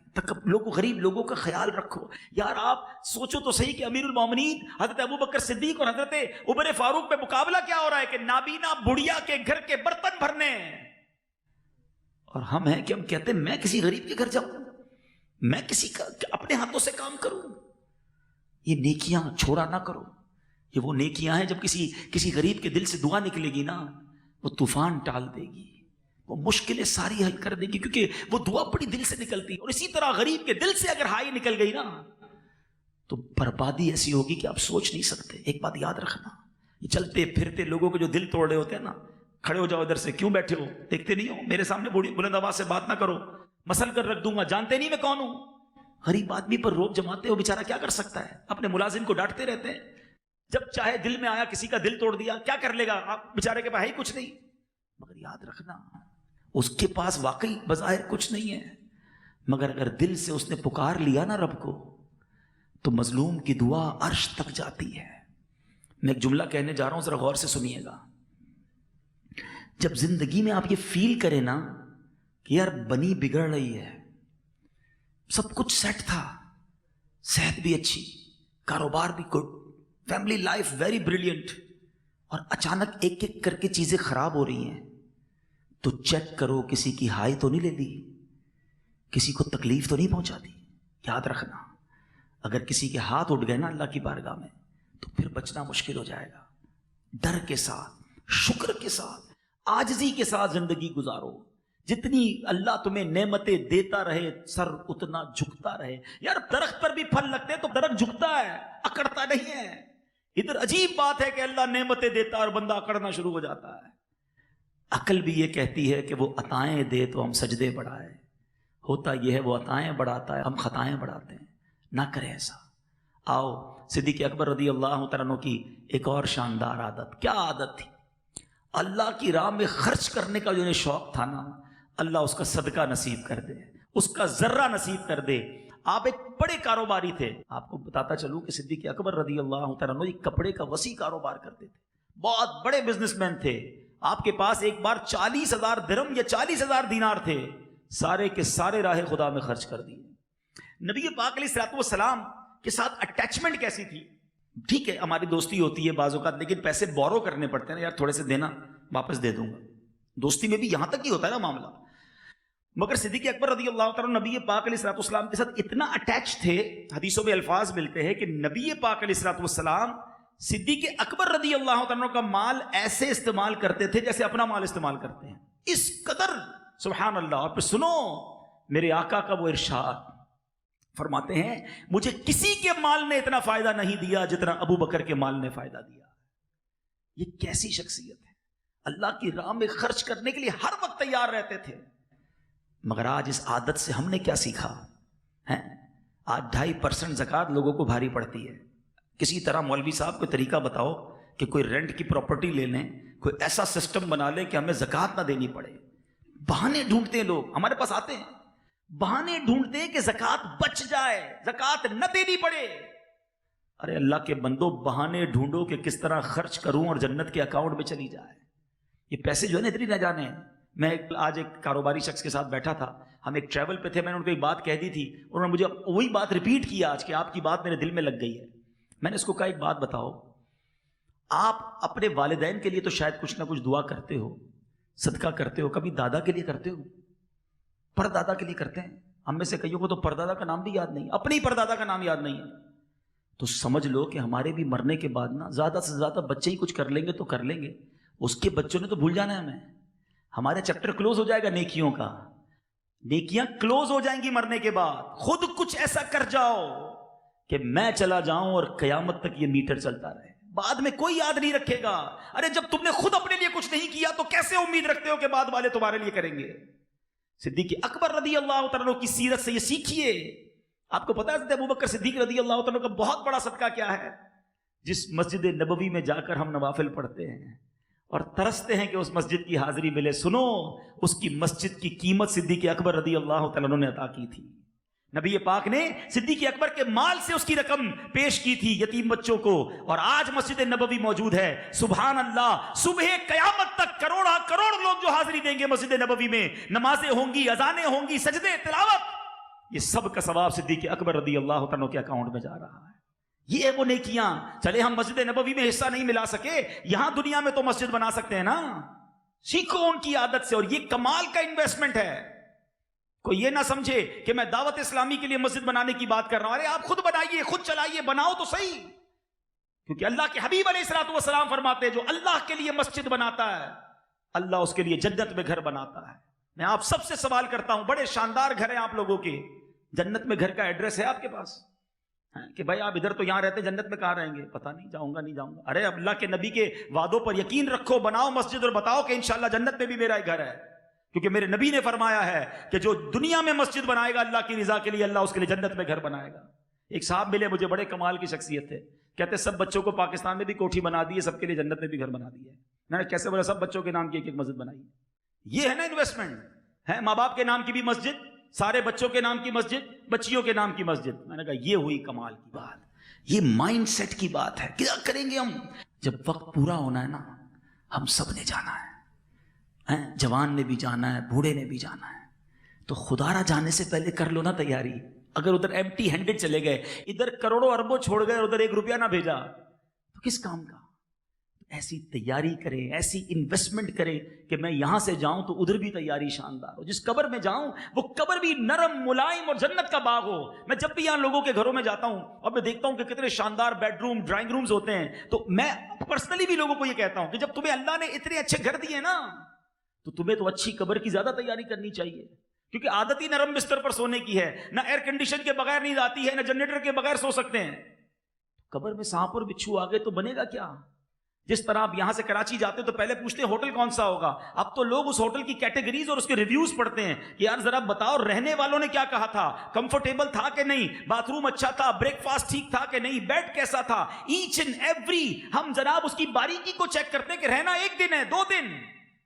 غریب لوگوں کا خیال رکھو. یار آپ سوچو تو صحیح کہ امیر المومنین حضرت ابوبکر صدیق اور حضرت عمر فاروق میں مقابلہ کیا ہو رہا ہے کہ نابینا بڑھیا کے گھر کے برتن بھرنے, اور ہم ہیں کہ ہم کہتے ہیں میں کسی غریب کے گھر جاؤں, میں کسی کا اپنے ہاتھوں سے کام کروں. یہ نیکیاں چھوڑا نہ کرو. یہ وہ نیکیاں ہیں جب کسی غریب کے دل سے دعا نکلے گی نا وہ طوفان ٹال دے گی, وہ مشکلیں ساری حل کر دے گی, کیونکہ وہ دعا بڑی دل سے نکلتی ہے. اور اسی طرح غریب کے دل سے اگر ہائی نکل گئی نا تو بربادی ایسی ہوگی کہ آپ سوچ نہیں سکتے. ایک بات یاد رکھنا, یہ چلتے پھرتے لوگوں کو جو دل توڑ رہے ہوتے ہیں نا, کھڑے ہو جاؤ ادھر سے, کیوں بیٹھے ہو, دیکھتے نہیں ہو میرے سامنے بلند آواز سے بات نہ کرو, مسل کر رکھ دوں گا, جانتے نہیں میں کون ہوں. غریب آدمی پر روب جماتے ہو, بیچارہ کیا کر سکتا ہے, اپنے ملازم کو ڈانٹتے رہتے ہیں, جب چاہے دل میں آیا کسی کا دل توڑ دیا, کیا کر لے گا, آپ بیچارے کے پاس ہے ہی کچھ نہیں. مگر یاد رکھنا اس کے پاس واقعی بظاہر کچھ نہیں ہے, مگر اگر دل سے اس نے پکار لیا نا رب کو تو مظلوم کی دعا عرش تک جاتی ہے. میں ایک جملہ کہنے جا رہا ہوں, ذرا غور سے سنیے گا. جب زندگی میں آپ یہ فیل کریں نا کہ یار بنی بگڑ رہی ہے, سب کچھ سیٹ تھا, صحت بھی اچھی, کاروبار بھی good, family life very brilliant, اور اچانک ایک ایک کر کے چیزیں خراب ہو رہی ہیں, تو چیک کرو کسی کی ہائی تو نہیں لے لی, کسی کو تکلیف تو نہیں پہنچا دی. یاد رکھنا اگر کسی کے ہاتھ اٹھ گئے نا اللہ کی بارگاہ میں تو پھر بچنا مشکل ہو جائے گا. ڈر کے ساتھ, شکر کے ساتھ, عاجزی کے ساتھ زندگی گزارو. جتنی اللہ تمہیں نعمتیں دیتا رہے سر اتنا جھکتا رہے. یار درخت پر بھی پھل لگتے ہیں تو درخت جھکتا ہے, اکڑتا نہیں ہے. ادھر عجیب بات ہے کہ اللہ نعمتیں دیتا اور بندہ اکڑنا شروع ہو جاتا ہے. عقل بھی یہ کہتی ہے کہ وہ عطائیں دے تو ہم سجدے بڑھائے, ہوتا یہ ہے وہ عطائیں بڑھاتا ہے ہم خطائیں بڑھاتے ہیں. نہ کرے ایسا. آؤ صدیق اکبر رضی اللہ تعالیٰ عنہ کی ایک اور شاندار عادت. کیا عادت تھی؟ اللہ کی راہ میں خرچ کرنے کا جو انہیں شوق تھا نا, اللہ اس کا صدقہ نصیب کر دے, اس کا ذرہ نصیب کر دے. آپ ایک بڑے کاروباری تھے. آپ کو بتاتا چلوں کہ صدیق اکبر رضی اللہ تعالیٰ عنہ ایک کپڑے کا وسیع کاروبار کرتے تھے, بہت بڑے بزنس مین تھے. آپ کے پاس ایک بار 40,000 درہم یا 40,000 دینار تھے, سارے کے سارے راہ خدا میں خرچ کر دیے. نبی پاک علیہ الصلوۃ والسلام کے ساتھ اٹیچمنٹ کیسی تھی؟ ٹھیک ہے ہماری دوستی ہوتی ہے بعض اوقات, لیکن پیسے بورو کرنے پڑتے ہیں نا, یار تھوڑے سے دینا, واپس دے دوں گا. دوستی میں بھی یہاں تک ہی ہوتا ہے نا معاملہ. مگر صدیق اکبر رضی اللہ تعالیٰ نبی پاک علیہ الصلوۃ والسلام کے ساتھ اتنا اٹیچ تھے, حدیثوں میں الفاظ ملتے ہیں کہ نبی پاک علیہ الصلوۃ والسلام صدیق اکبر رضی اللہ تعالیٰ کا مال ایسے استعمال کرتے تھے جیسے اپنا مال استعمال کرتے ہیں, اس قدر. سبحان اللہ. اور پھر سنو میرے آقا کا وہ ارشاد, فرماتے ہیں مجھے کسی کے مال نے اتنا فائدہ نہیں دیا جتنا ابو بکر کے مال نے فائدہ دیا. یہ کیسی شخصیت ہے, اللہ کی راہ میں خرچ کرنے کے لیے ہر وقت تیار رہتے تھے. مگر آج اس عادت سے ہم نے کیا سیکھا ہے؟ آج 2.5% زکوٰۃ لوگوں کو بھاری پڑتی ہے. کسی طرح مولوی صاحب کوئی طریقہ بتاؤ کہ کوئی رینٹ کی پراپرٹی لے لیں, کوئی ایسا سسٹم بنا لیں کہ ہمیں زکوٰۃ نہ دینی پڑے. بہانے ڈھونڈتے ہیں لوگ, ہمارے پاس آتے ہیں بہانے ڈھونڈتے ہیں کہ زکوٰۃ بچ جائے, زکوٰۃ نہ دینی پڑے. ارے اللہ کے بندو بہانے ڈھونڈو کہ کس طرح خرچ کروں اور جنت کے اکاؤنٹ میں چلی جائے. یہ پیسے جو ہے نا اتنی نہ جانے. میں آج ایک کاروباری شخص کے ساتھ بیٹھا تھا, ہم ایک ٹریول پہ تھے, میں نے ان کو ایک بات کہہ دی تھی, انہوں نے مجھے وہی بات ریپیٹ کیا آج کہ آپ کی بات میرے دل میں لگ گئی ہے. میں نے اس کو کہا ایک بات بتاؤ, آپ اپنے والدین کے لیے تو شاید کچھ نہ کچھ دعا کرتے ہو, صدقہ کرتے ہو, کبھی دادا کے لیے کرتے ہو, پردادا کے لیے کرتے ہیں؟ ہم میں سے کئیوں کو تو پردادا کا نام بھی یاد نہیں, اپنے ہی پردادا کا نام یاد نہیں ہے. تو سمجھ لو کہ ہمارے بھی مرنے کے بعد نا زیادہ سے زیادہ بچے ہی کچھ کر لیں گے تو کر لیں گے، اس کے بچوں نے تو بھول جانا ہے ہمیں. ہمارا چیپٹر کلوز ہو جائے گا نیکیوں کا، نیکیاں کلوز ہو جائیں گی مرنے کے بعد. خود کچھ ایسا کر جاؤ کہ میں چلا جاؤں اور قیامت تک یہ میٹر چلتا رہے، بعد میں کوئی یاد نہیں رکھے گا. ارے جب تم نے خود اپنے لیے کچھ نہیں کیا تو کیسے امید رکھتے ہو کہ بعد والے تمہارے لیے کریں گے؟ صدیق اکبر رضی اللہ تعالیٰ عنہ کی سیرت سے یہ سیکھیے. آپ کو پتا ہے ابو بکر صدیق رضی اللہ تعالیٰ عنہ کا بہت بڑا صدقہ کیا ہے؟ جس مسجد نبوی میں جا کر ہم نوافل پڑھتے ہیں اور ترستے ہیں کہ اس مسجد کی حاضری ملے، سنو اس کی مسجد کی قیمت صدیق اکبر رضی اللہ تعالیٰ عنہ نے عطا کی تھی. نبی پاک نے صدیق اکبر کے مال سے اس کی رقم پیش کی تھی یتیم بچوں کو، اور آج مسجد نبوی موجود ہے. سبحان اللہ، صبح قیامت تک کروڑا کروڑ لوگ جو حاضری دیں گے مسجد نبوی میں، نمازیں ہوں گی، اذانیں ہوں گی، سجدے، تلاوت، یہ سب کا ثواب صدیق اکبر رضی اللہ تعالیٰ کے اکاؤنٹ میں جا رہا ہے. یہ ہے وہ نیکیاں. چلے ہم مسجد نبوی میں حصہ نہیں ملا سکے، یہاں دنیا میں تو مسجد بنا سکتے ہیں نا. سیکھو ان کی عادت سے، اور یہ کمال کا انویسٹمنٹ ہے. کوئی یہ نہ سمجھے کہ میں دعوت اسلامی کے لیے مسجد بنانے کی بات کر رہا ہوں. ارے آپ خود بنائیے، خود چلائیے، بناؤ تو صحیح. کیونکہ اللہ کے حبیب علیہ الصلوۃ والسلام فرماتے ہیں جو اللہ کے لیے مسجد بناتا ہے اللہ اس کے لیے جنت میں گھر بناتا ہے. میں آپ سب سے سوال کرتا ہوں، بڑے شاندار گھر ہیں آپ لوگوں کے، جنت میں گھر کا ایڈریس ہے آپ کے پاس؟ کہ بھائی آپ ادھر تو یہاں رہتے، جنت میں کہاں رہیں گے؟ پتہ نہیں، جاؤں گا نہیں جاؤں گا. ارے اللہ کے نبی کے وعدوں پر یقین رکھو، بناؤ مسجد اور بتاؤ کہ انشاءاللہ جنت میں بھی میرا ہی گھر ہے. کیونکہ میرے نبی نے فرمایا ہے کہ جو دنیا میں مسجد بنائے گا اللہ کی رضا کے لیے، اللہ اس کے لیے جنت میں گھر بنائے گا. ایک صاحب ملے مجھے، بڑے کمال کی شخصیت تھے. کہتے سب بچوں کو پاکستان میں بھی کوٹھی بنا دی ہے، سب کے لیے جنت میں بھی گھر بنا دی ہے. میں نے کیسے بولا؟ سب بچوں کے نام کی ایک ایک مسجد بنائی. یہ ہے نا انویسٹمنٹ. ہے ماں باپ کے نام کی بھی مسجد، سارے بچوں کے نام کی مسجد، بچیوں کے نام کی مسجد. میں نے کہا یہ ہوئی کمال کی بات، یہ مائنڈ سیٹ کی بات ہے. کیا کریں گے ہم جب وقت پورا ہونا ہے نا؟ ہم سب نے جانا ہے، جوان نے بھی جانا ہے، بوڑھے نے بھی جانا ہے. تو خدا را جانے سے پہلے کر لو نا تیاری. اگر ادھر ایمٹی ہینڈڈ چلے گئے، ادھر کروڑوں اربوں چھوڑ گئے اور ادھر ایک روپیہ نہ بھیجا تو کس کام کا؟ ایسی تیاری کریں، ایسی انویسٹمنٹ کریں کہ میں یہاں سے جاؤں تو ادھر بھی تیاری شاندار ہو. جس قبر میں جاؤں وہ قبر بھی نرم ملائم اور جنت کا باغ ہو. میں جب بھی یہاں لوگوں کے گھروں میں جاتا ہوں اور میں دیکھتا ہوں کہ کتنے شاندار بیڈ روم، ڈرائنگ رومز ہوتے ہیں، تو میں پرسنلی بھی لوگوں کو یہ کہتا ہوں کہ جب تمہیں اللہ نے اتنے اچھے گھر دیے نا تو تمہیں تو اچھی قبر کی زیادہ تیاری کرنی چاہیے. کیونکہ عادت ہی نرم بستر پر سونے کی ہے، نہ ایئر کنڈیشن کے بغیر نیند آتی ہے، نہ جنریٹر کے بغیر سو سکتے ہیں. قبر میں سانپ اور بچھو آ گئے تو بنے گا کیا؟ جس طرح آپ یہاں سے کراچی جاتے تو پہلے پوچھتے ہیں ہوٹل کون سا ہوگا، اب تو لوگ اس ہوٹل کی کیٹیگریز اور اس کے ریویوز پڑھتے ہیں کہ یار ذرا بتاؤ رہنے والوں نے کیا کہا تھا، کمفرٹیبل تھا کہ نہیں، باتھ روم اچھا تھا، بریک فاسٹ ٹھیک تھا کہ نہیں، بیڈ کیسا تھا. ایچ اینڈ ایوری ہم جناب اس کی باریکی کو چیک کرتے ہیں کہ رہنا 1 دن ہے 2 دن،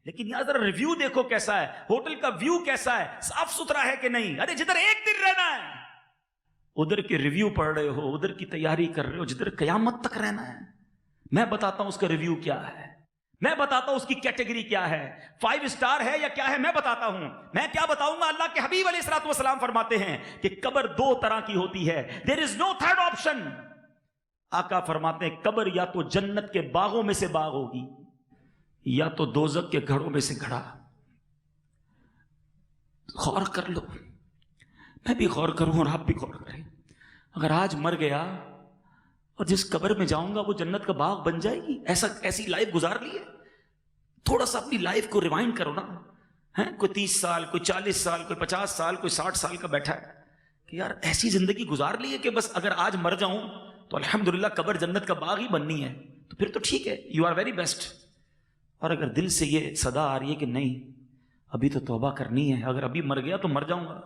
لیکن یہاں ذرا ریویو دیکھو کیسا ہے، ہوٹل کا ویو کیسا ہے، صاف ستھرا ہے کہ نہیں. ارے جدھر 1 دن رہنا ہے ادھر کے ریویو پڑھ رہے ہو، ادھر کی تیاری کر رہے ہو. جدھر قیامت تک رہنا ہے میں بتاتا ہوں اس کا ریویو کیا ہے، میں بتاتا ہوں اس کی کیٹیگری کیا ہے، 5 اسٹار ہے یا کیا ہے میں بتاتا ہوں. میں کیا بتاؤں گا؟ اللہ کے حبیب علیہ الصلوۃ والسلام فرماتے ہیں کہ قبر 2 طرح کی ہوتی ہے. دیر از نو تھرڈ آپشن. آقا فرماتے ہیں قبر یا تو جنت کے باغوں میں سے باغ ہوگی یا تو دوزخ کے گھڑوں میں سے گھڑا. غور کر لو، میں بھی غور کروں اور آپ بھی غور کریں. اگر آج مر گیا اور جس قبر میں جاؤں گا وہ جنت کا باغ بن جائے گی. ایسی لائف گزار لی ہے. تھوڑا سا اپنی لائف کو ریوائنڈ کرو نا. کوئی 30 سال، کوئی 40 سال، کوئی 50 سال، کوئی 60 سال کا بیٹھا ہے کہ یار ایسی زندگی گزار لی ہے کہ بس اگر آج مر جاؤں تو الحمدللہ قبر جنت کا باغ ہی بننی ہے. تو پھر تو ٹھیک ہے، یو آر ویری بیسٹ. اور اگر دل سے یہ صدا آ رہی ہے کہ نہیں ابھی تو توبہ کرنی ہے، اگر ابھی مر گیا تو مر جاؤں گا،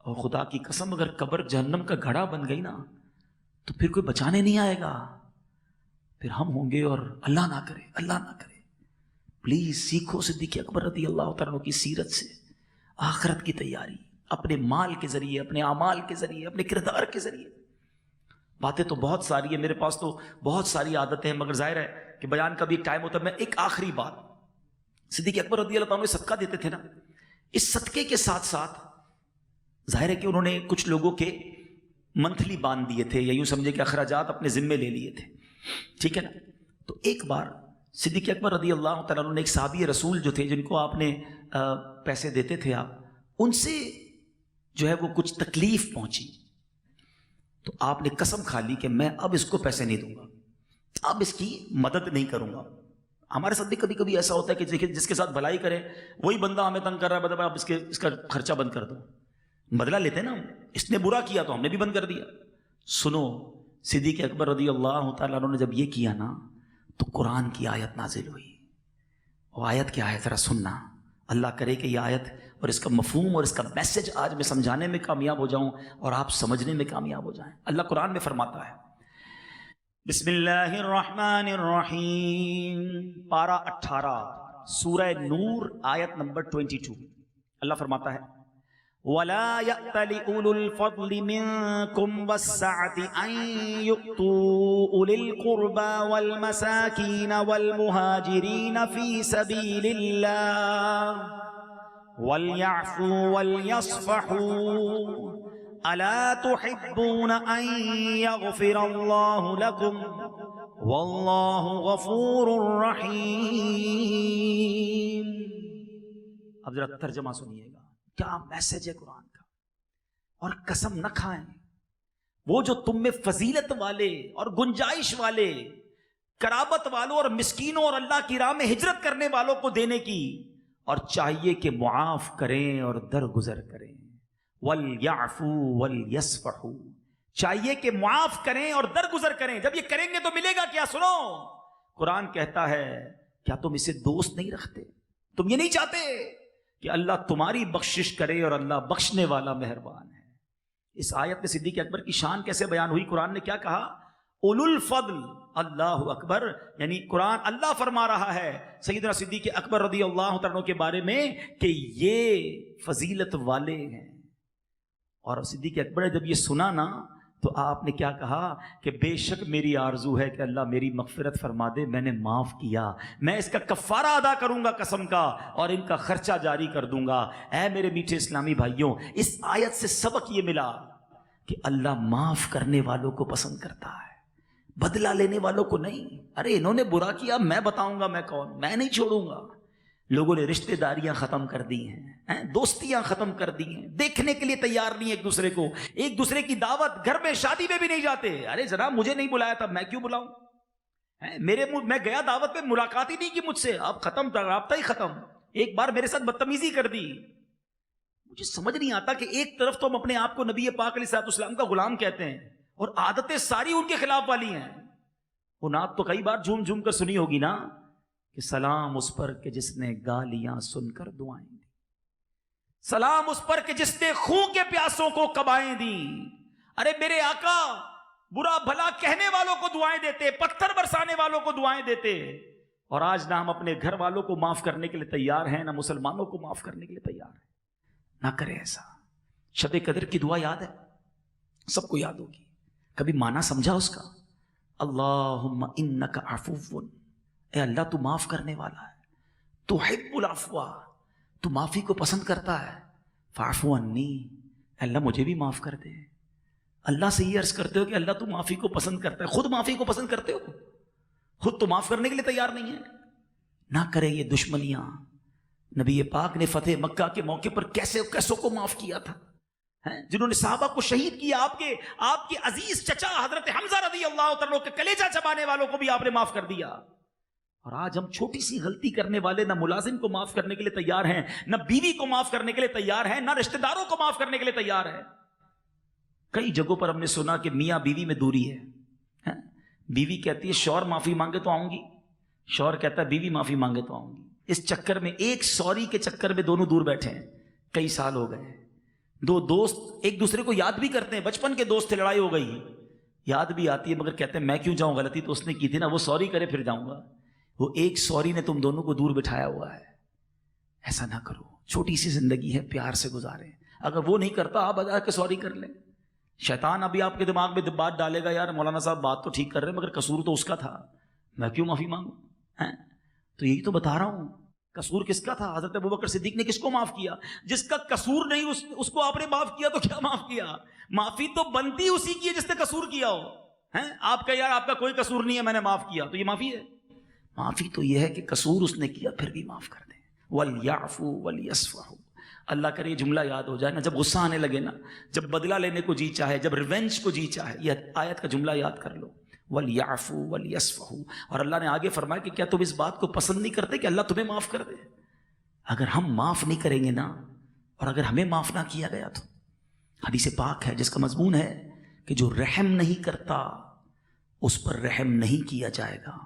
اور خدا کی قسم اگر قبر جہنم کا گھڑا بن گئی نا تو پھر کوئی بچانے نہیں آئے گا. پھر ہم ہوں گے، اور اللہ نہ کرے، اللہ نہ کرے. پلیز سیکھو صدیق اکبر رضی اللہ تعالیٰ کی سیرت سے آخرت کی تیاری، اپنے مال کے ذریعے، اپنے اعمال کے ذریعے، اپنے کردار کے ذریعے. باتیں تو بہت ساری ہیں، میرے پاس تو بہت ساری عادتیں ہیں، مگر ظاہر ہے کہ بیان کا بھی ایک ٹائم ہوتا ہے. میں ایک آخری بات، صدیق اکبر رضی اللہ تعالیٰ صدقہ دیتے تھے نا، اس صدقے کے ساتھ ساتھ ظاہر ہے کہ انہوں نے کچھ لوگوں کے منتھلی باندھ دیے تھے، یا یوں سمجھے کہ اخراجات اپنے ذمے لے لیے تھے، ٹھیک ہے نا. تو ایک بار صدیق اکبر رضی اللہ تعالیٰ عنہ نے ایک صحابی رسول جو تھے، جن کو آپ نے پیسے دیتے تھے آپ، ان سے جو ہے وہ کچھ تکلیف پہنچی. تو آپ نے قسم کھا لی کہ میں اب اس کو پیسے نہیں دوں گا، اب اس کی مدد نہیں کروں گا۔ ہمارے ساتھ بھی کبھی کبھی ایسا ہوتا ہے کہ دیکھیں جس کے ساتھ بھلائی کرے وہی بندہ ہمیں تنگ کر رہا ہے، آپ اس کا خرچہ بند کر دو، بدلہ لیتے ہیں نا، اس نے برا کیا تو ہم نے بھی بند کر دیا۔ سنو، صدیق اکبر رضی اللہ تعالیٰ عنہ نے جب یہ کیا نا تو قرآن کی آیت نازل ہوئی۔ وہ آیت کیا ہے ذرا سننا، اللہ کرے کہ یہ آیت اور اس کا مفہوم اور اس کا میسج آج میں سمجھانے میں کامیاب ہو جاؤں اور آپ سمجھنے میں کامیاب ہو جائیں۔ اللہ قرآن میں فرماتا ہے، بسم اللہ الرحمن الرحیم، پارہ 18 سورہ نور آیت نمبر 22۔ اللہ فرماتا ہے، وَلَا يَأْتَلِ أُولُو الْفَضْلِ مِنْكُمْ وَالسَّعَةِ أَنْ يُؤْتُوا أُولِي الْقُرْبَى وَالْمَسَاكِينَ وَالْمُهَاجِرِينَ فِي سَبِيلِ اللَّهِ وَلْيَعْفُوا وَلْيَصْفَحُوا أَلَا تُحِبُّونَ أَنْ يَغْفِرَ اللَّهُ لَكُمْ وَاللَّهُ غَفُورٌ رَحِيمٌ۔ اب ذرا ترجمہ سنیے گا، کیا میسج ہے قرآن کا۔ اور قسم نہ کھائیں، وہ جو تم میں فضیلت والے اور گنجائش والے، قرابت والوں اور مسکینوں اور اللہ کی راہ میں ہجرت کرنے والوں کو دینے کی، اور چاہیے کہ معاف کریں اور درگزر کریں۔ وَلْيَعْفُوا وَلْيَصْفَحُوا، چاہیے کہ معاف کریں اور درگزر کریں۔ جب یہ کریں گے تو ملے گا کیا؟ سنو، قرآن کہتا ہے کیا تم اسے دوست نہیں رکھتے؟ تم یہ نہیں چاہتے کہ اللہ تمہاری بخشش کرے اور اللہ بخشنے والا مہربان ہے۔ اس آیت میں صدیق اکبر کی شان کیسے بیان ہوئی؟ قرآن نے کیا کہا؟ اولو الفضل، اللہ اکبر، یعنی قرآن اللہ فرما رہا ہے سیدنا صدیق اکبر رضی اللہ عنہ کے بارے میں کہ یہ فضیلت والے ہیں۔ اور صدیق اکبر نے جب یہ سنا نا تو آپ نے کیا کہا کہ بے شک میری آرزو ہے کہ اللہ میری مغفرت فرما دے، میں نے معاف کیا، میں اس کا کفارہ ادا کروں گا قسم کا، اور ان کا خرچہ جاری کر دوں گا۔ اے میرے میٹھے اسلامی بھائیوں، اس آیت سے سبق یہ ملا کہ اللہ معاف کرنے والوں کو پسند کرتا ہے، بدلہ لینے والوں کو نہیں۔ ارے انہوں نے برا کیا، میں بتاؤں گا میں کون، میں نہیں چھوڑوں گا۔ لوگوں نے رشتہ داریاں ختم کر دی ہیں، دوستیاں ختم کر دی ہیں، دیکھنے کے لیے تیار نہیں ایک دوسرے کو، ایک دوسرے کی دعوت گھر میں شادی میں بھی نہیں جاتے۔ ارے جناب مجھے نہیں بلایا تھا، میں کیوں بلاؤں؟ میں گیا دعوت پہ، ملاقات ہی نہیں کی مجھ سے، اب ختم، رابطہ ہی ختم۔ ایک بار میرے ساتھ بدتمیزی کر دی۔ مجھے سمجھ نہیں آتا کہ ایک طرف تو ہم اپنے آپ کو نبی پاک علیہ الصلوۃ والسلام کا غلام کہتے ہیں اور عادتیں ساری ان کے خلاف والی ہیں۔ وہ نعت تو کئی بار جھوم جھوم کر سنی ہوگی نا کہ سلام اس پر کہ جس نے گالیاں سن کر دعائیں دی، سلام اس پر کہ جس نے خون کے پیاسوں کو قبائیں دی۔ ارے میرے آقا برا بھلا کہنے والوں کو دعائیں دیتے، پتھر برسانے والوں کو دعائیں دیتے، اور آج نہ ہم اپنے گھر والوں کو معاف کرنے کے لیے تیار ہیں، نہ مسلمانوں کو معاف کرنے کے لیے تیار ہیں۔ نہ کرے ایسا۔ شب قدر کی دعا یاد ہے؟ سب کو یاد ہوگی، کبھی معنی سمجھا اس کا؟ اللہم انک عفو، اے اللہ تو معاف کرنے والا ہے، تحب العفو، تو معافی کو پسند کرتا ہے، فاعف عنی، اللہ مجھے بھی معاف کر دے۔ اللہ سے یہ عرض کرتے ہو کہ اللہ تو معافی کو پسند کرتا ہے، خود معافی کو پسند کرتے ہو، خود تو معاف کرنے کے لیے تیار نہیں ہے۔ نہ کرے یہ دشمنیاں۔ نبی پاک نے فتح مکہ کے موقع پر کیسوں کو معاف کیا تھا، جنہوں نے صحابہ کو شہید کیا، آپ کے عزیز چچا حضرت حمزہ رضی اللہ عنہ کے کلیجہ چبانے والوں کو بھی آپ نے معاف کر دیا۔ اور آج ہم چھوٹی سی غلطی کرنے والے نہ ملازم کو معاف کرنے کے لیے تیار ہیں، نہ بیوی کو معاف کرنے کے لیے تیار ہیں، نہ رشتہ داروں کو معاف کرنے کے لیے تیار ہیں۔ کئی جگہوں پر ہم نے سنا کہ میاں بیوی میں دوری ہے، بیوی کہتی ہے شوہر معافی مانگے تو آؤں گی، شوہر کہتا ہے بیوی معافی مانگے تو آؤں گی۔ اس چکر میں، ایک سوری کے چکر میں دونوں دور بیٹھے ہیں، کئی سال ہو گئے۔ دو دوست ایک دوسرے کو یاد بھی کرتے ہیں، بچپن کے دوست تھے، لڑائی ہو گئی، یاد بھی آتی ہے، مگر کہتے ہیں میں کیوں جاؤں، غلطی تو اس نے کی تھی نا، وہ سوری کرے پھر جاؤں گا۔ وہ ایک سوری نے تم دونوں کو دور بٹھایا ہوا ہے۔ ایسا نہ کرو، چھوٹی سی زندگی ہے، پیار سے گزاریں۔ اگر وہ نہیں کرتا آپ بجا کے سوری کر لیں۔ شیطان ابھی آپ کے دماغ میں بات ڈالے گا، یار مولانا صاحب بات تو ٹھیک کر رہے ہیں مگر قصور تو اس کا تھا، میں کیوں معافی مانگوں؟ تو یہی تو بتا رہا ہوں، قصور کس کا تھا؟ حضرت ابوبکر صدیق نے کس کو معاف کیا؟ جس کا قصور نہیں اس کو آپ نے معاف کیا، تو کیا معاف کیا؟ معافی تو بنتی اسی کی ہے جس نے قصور کیا ہو۔ آپ کا یار آپ کا کوئی قصور نہیں ہے، میں نے معاف کیا، تو یہ معافی ہے؟ معافی تو یہ ہے کہ قصور اس نے کیا پھر بھی معاف کر دیں۔ وَلْيَعْفُوا وَلْيَصْفَحُوا، اللہ کرے یہ جملہ یاد ہو جائے نا، جب غصہ آنے لگے نا، جب بدلہ لینے کو جی چاہے، جب ریونج کو جی چاہے، یہ آیت کا جملہ یاد کر لو، وَلْيَعْفُوا وَلْيَصْفَحُوا۔ اور اللہ نے آگے فرمایا کہ کیا تم اس بات کو پسند نہیں کرتے کہ اللہ تمہیں معاف کر دے؟ اگر ہم معاف نہیں کریں گے نا، اور اگر ہمیں معاف نہ کیا گیا تو حدیث پاک ہے جس کا مضمون ہے کہ جو رحم نہیں کرتا اس پر رحم نہیں کیا جائے گا،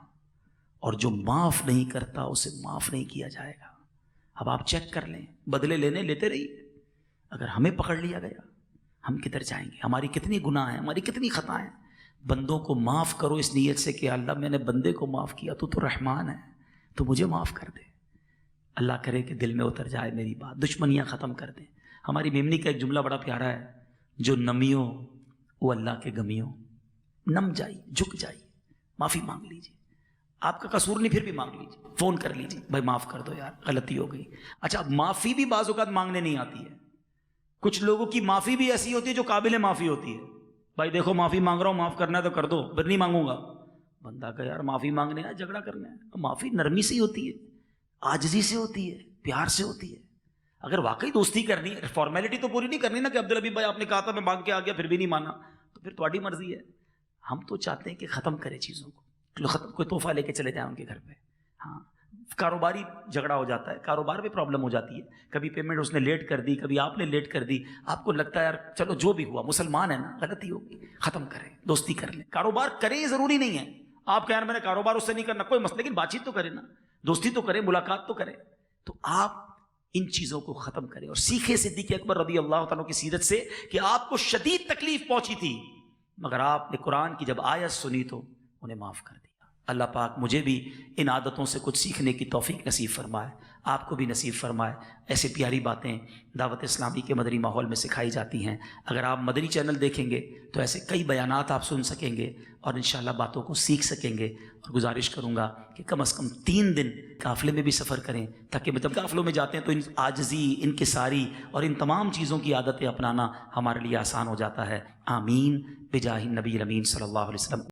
اور جو معاف نہیں کرتا اسے معاف نہیں کیا جائے گا۔ اب آپ چیک کر لیں، بدلے لیتے رہیے، اگر ہمیں پکڑ لیا گیا ہم کدھر جائیں گے؟ ہماری کتنی گناہ ہیں، ہماری کتنی خطائیں ہیں۔ بندوں کو معاف کرو اس نیت سے کہ اللہ میں نے بندے کو معاف کیا، تو رحمان ہے، تو مجھے معاف کر دے۔ اللہ کرے کہ دل میں اتر جائے میری بات، دشمنیاں ختم کر دیں۔ ہماری میمنی کا ایک جملہ بڑا پیارا ہے، جو نمیوں وہ اللہ کے گمیوں، نم جائیے، جھک جائیے، معافی مانگ لیجیے، آپ کا قصور نہیں پھر بھی مانگ لیجیے، فون کر لیجیے، بھائی معاف کر دو یار، غلطی ہو گئی۔ اچھا، اب معافی بھی بعض اوقات مانگنے نہیں آتی ہے، کچھ لوگوں کی معافی بھی ایسی ہوتی ہے جو قابل معافی ہوتی ہے، بھائی دیکھو معافی مانگ رہا ہوں، معاف کرنا ہے تو کر دو، پھر نہیں مانگوں گا۔ بندہ کہ یار معافی مانگنے ہے، جھگڑا کرنا ہے؟ معافی نرمی سے ہی ہوتی ہے، عاجزی سے ہوتی ہے، پیار سے ہوتی ہے۔ اگر واقعی دوستی کرنی ہے، فارمیلٹی تو پوری نہیں کرنی نا کہ عبدالحبیب بھائی آپ نے کہا تھا میں مانگ کے آ گیا پھر بھی نہیں مانا، تو پھر تمہاری مرضی ہے۔ ہم تو چاہتے ہیں کہ ختم کرے چیزوں کو، ختم، کوئی تحفہ لے کے چلے جائیں ان کے گھر پہ۔ ہاں، کاروباری جھگڑا ہو جاتا ہے، کاروبار میں پرابلم ہو جاتی ہے، کبھی پیمنٹ اس نے لیٹ کر دی، کبھی آپ نے لیٹ کر دی، آپ کو لگتا ہے یار چلو جو بھی ہوا مسلمان ہے نا، غلطی ہوگی، ختم کریں، دوستی کر لیں۔ کاروبار کریں یہ ضروری نہیں ہے، آپ کہیں یار میں نے کاروبار اس سے نہیں کرنا، کوئی مسئلہ، لیکن بات چیت تو کریں نا، دوستی تو کریں، ملاقات تو کریں۔ تو آپ ان چیزوں کو ختم کریں، اور سیکھے صدیق اکبر رضی اللہ تعالیٰ کی سیرت سے کہ آپ کو شدید تکلیف پہنچی تھی، مگر آپ نے قرآن کی جب آیت سنی تو انہیں معاف کر دیا۔ اللہ پاک مجھے بھی ان عادتوں سے کچھ سیکھنے کی توفیق نصیب فرمائے، آپ کو بھی نصیب فرمائے۔ ایسے پیاری باتیں دعوت اسلامی کے مدنی ماحول میں سکھائی جاتی ہیں۔ اگر آپ مدنی چینل دیکھیں گے تو ایسے کئی بیانات آپ سن سکیں گے اور انشاءاللہ باتوں کو سیکھ سکیں گے۔ اور گزارش کروں گا کہ کم از کم 3 دن قافلے میں بھی سفر کریں، تاکہ جب قافلوں میں جاتے ہیں تو ان عاجزی، انکساری اور ان تمام چیزوں کی عادتیں اپنانا ہمارے لیے آسان ہو جاتا ہے۔ آمین بجاہ النبی الامین صلی اللہ علیہ وسلم۔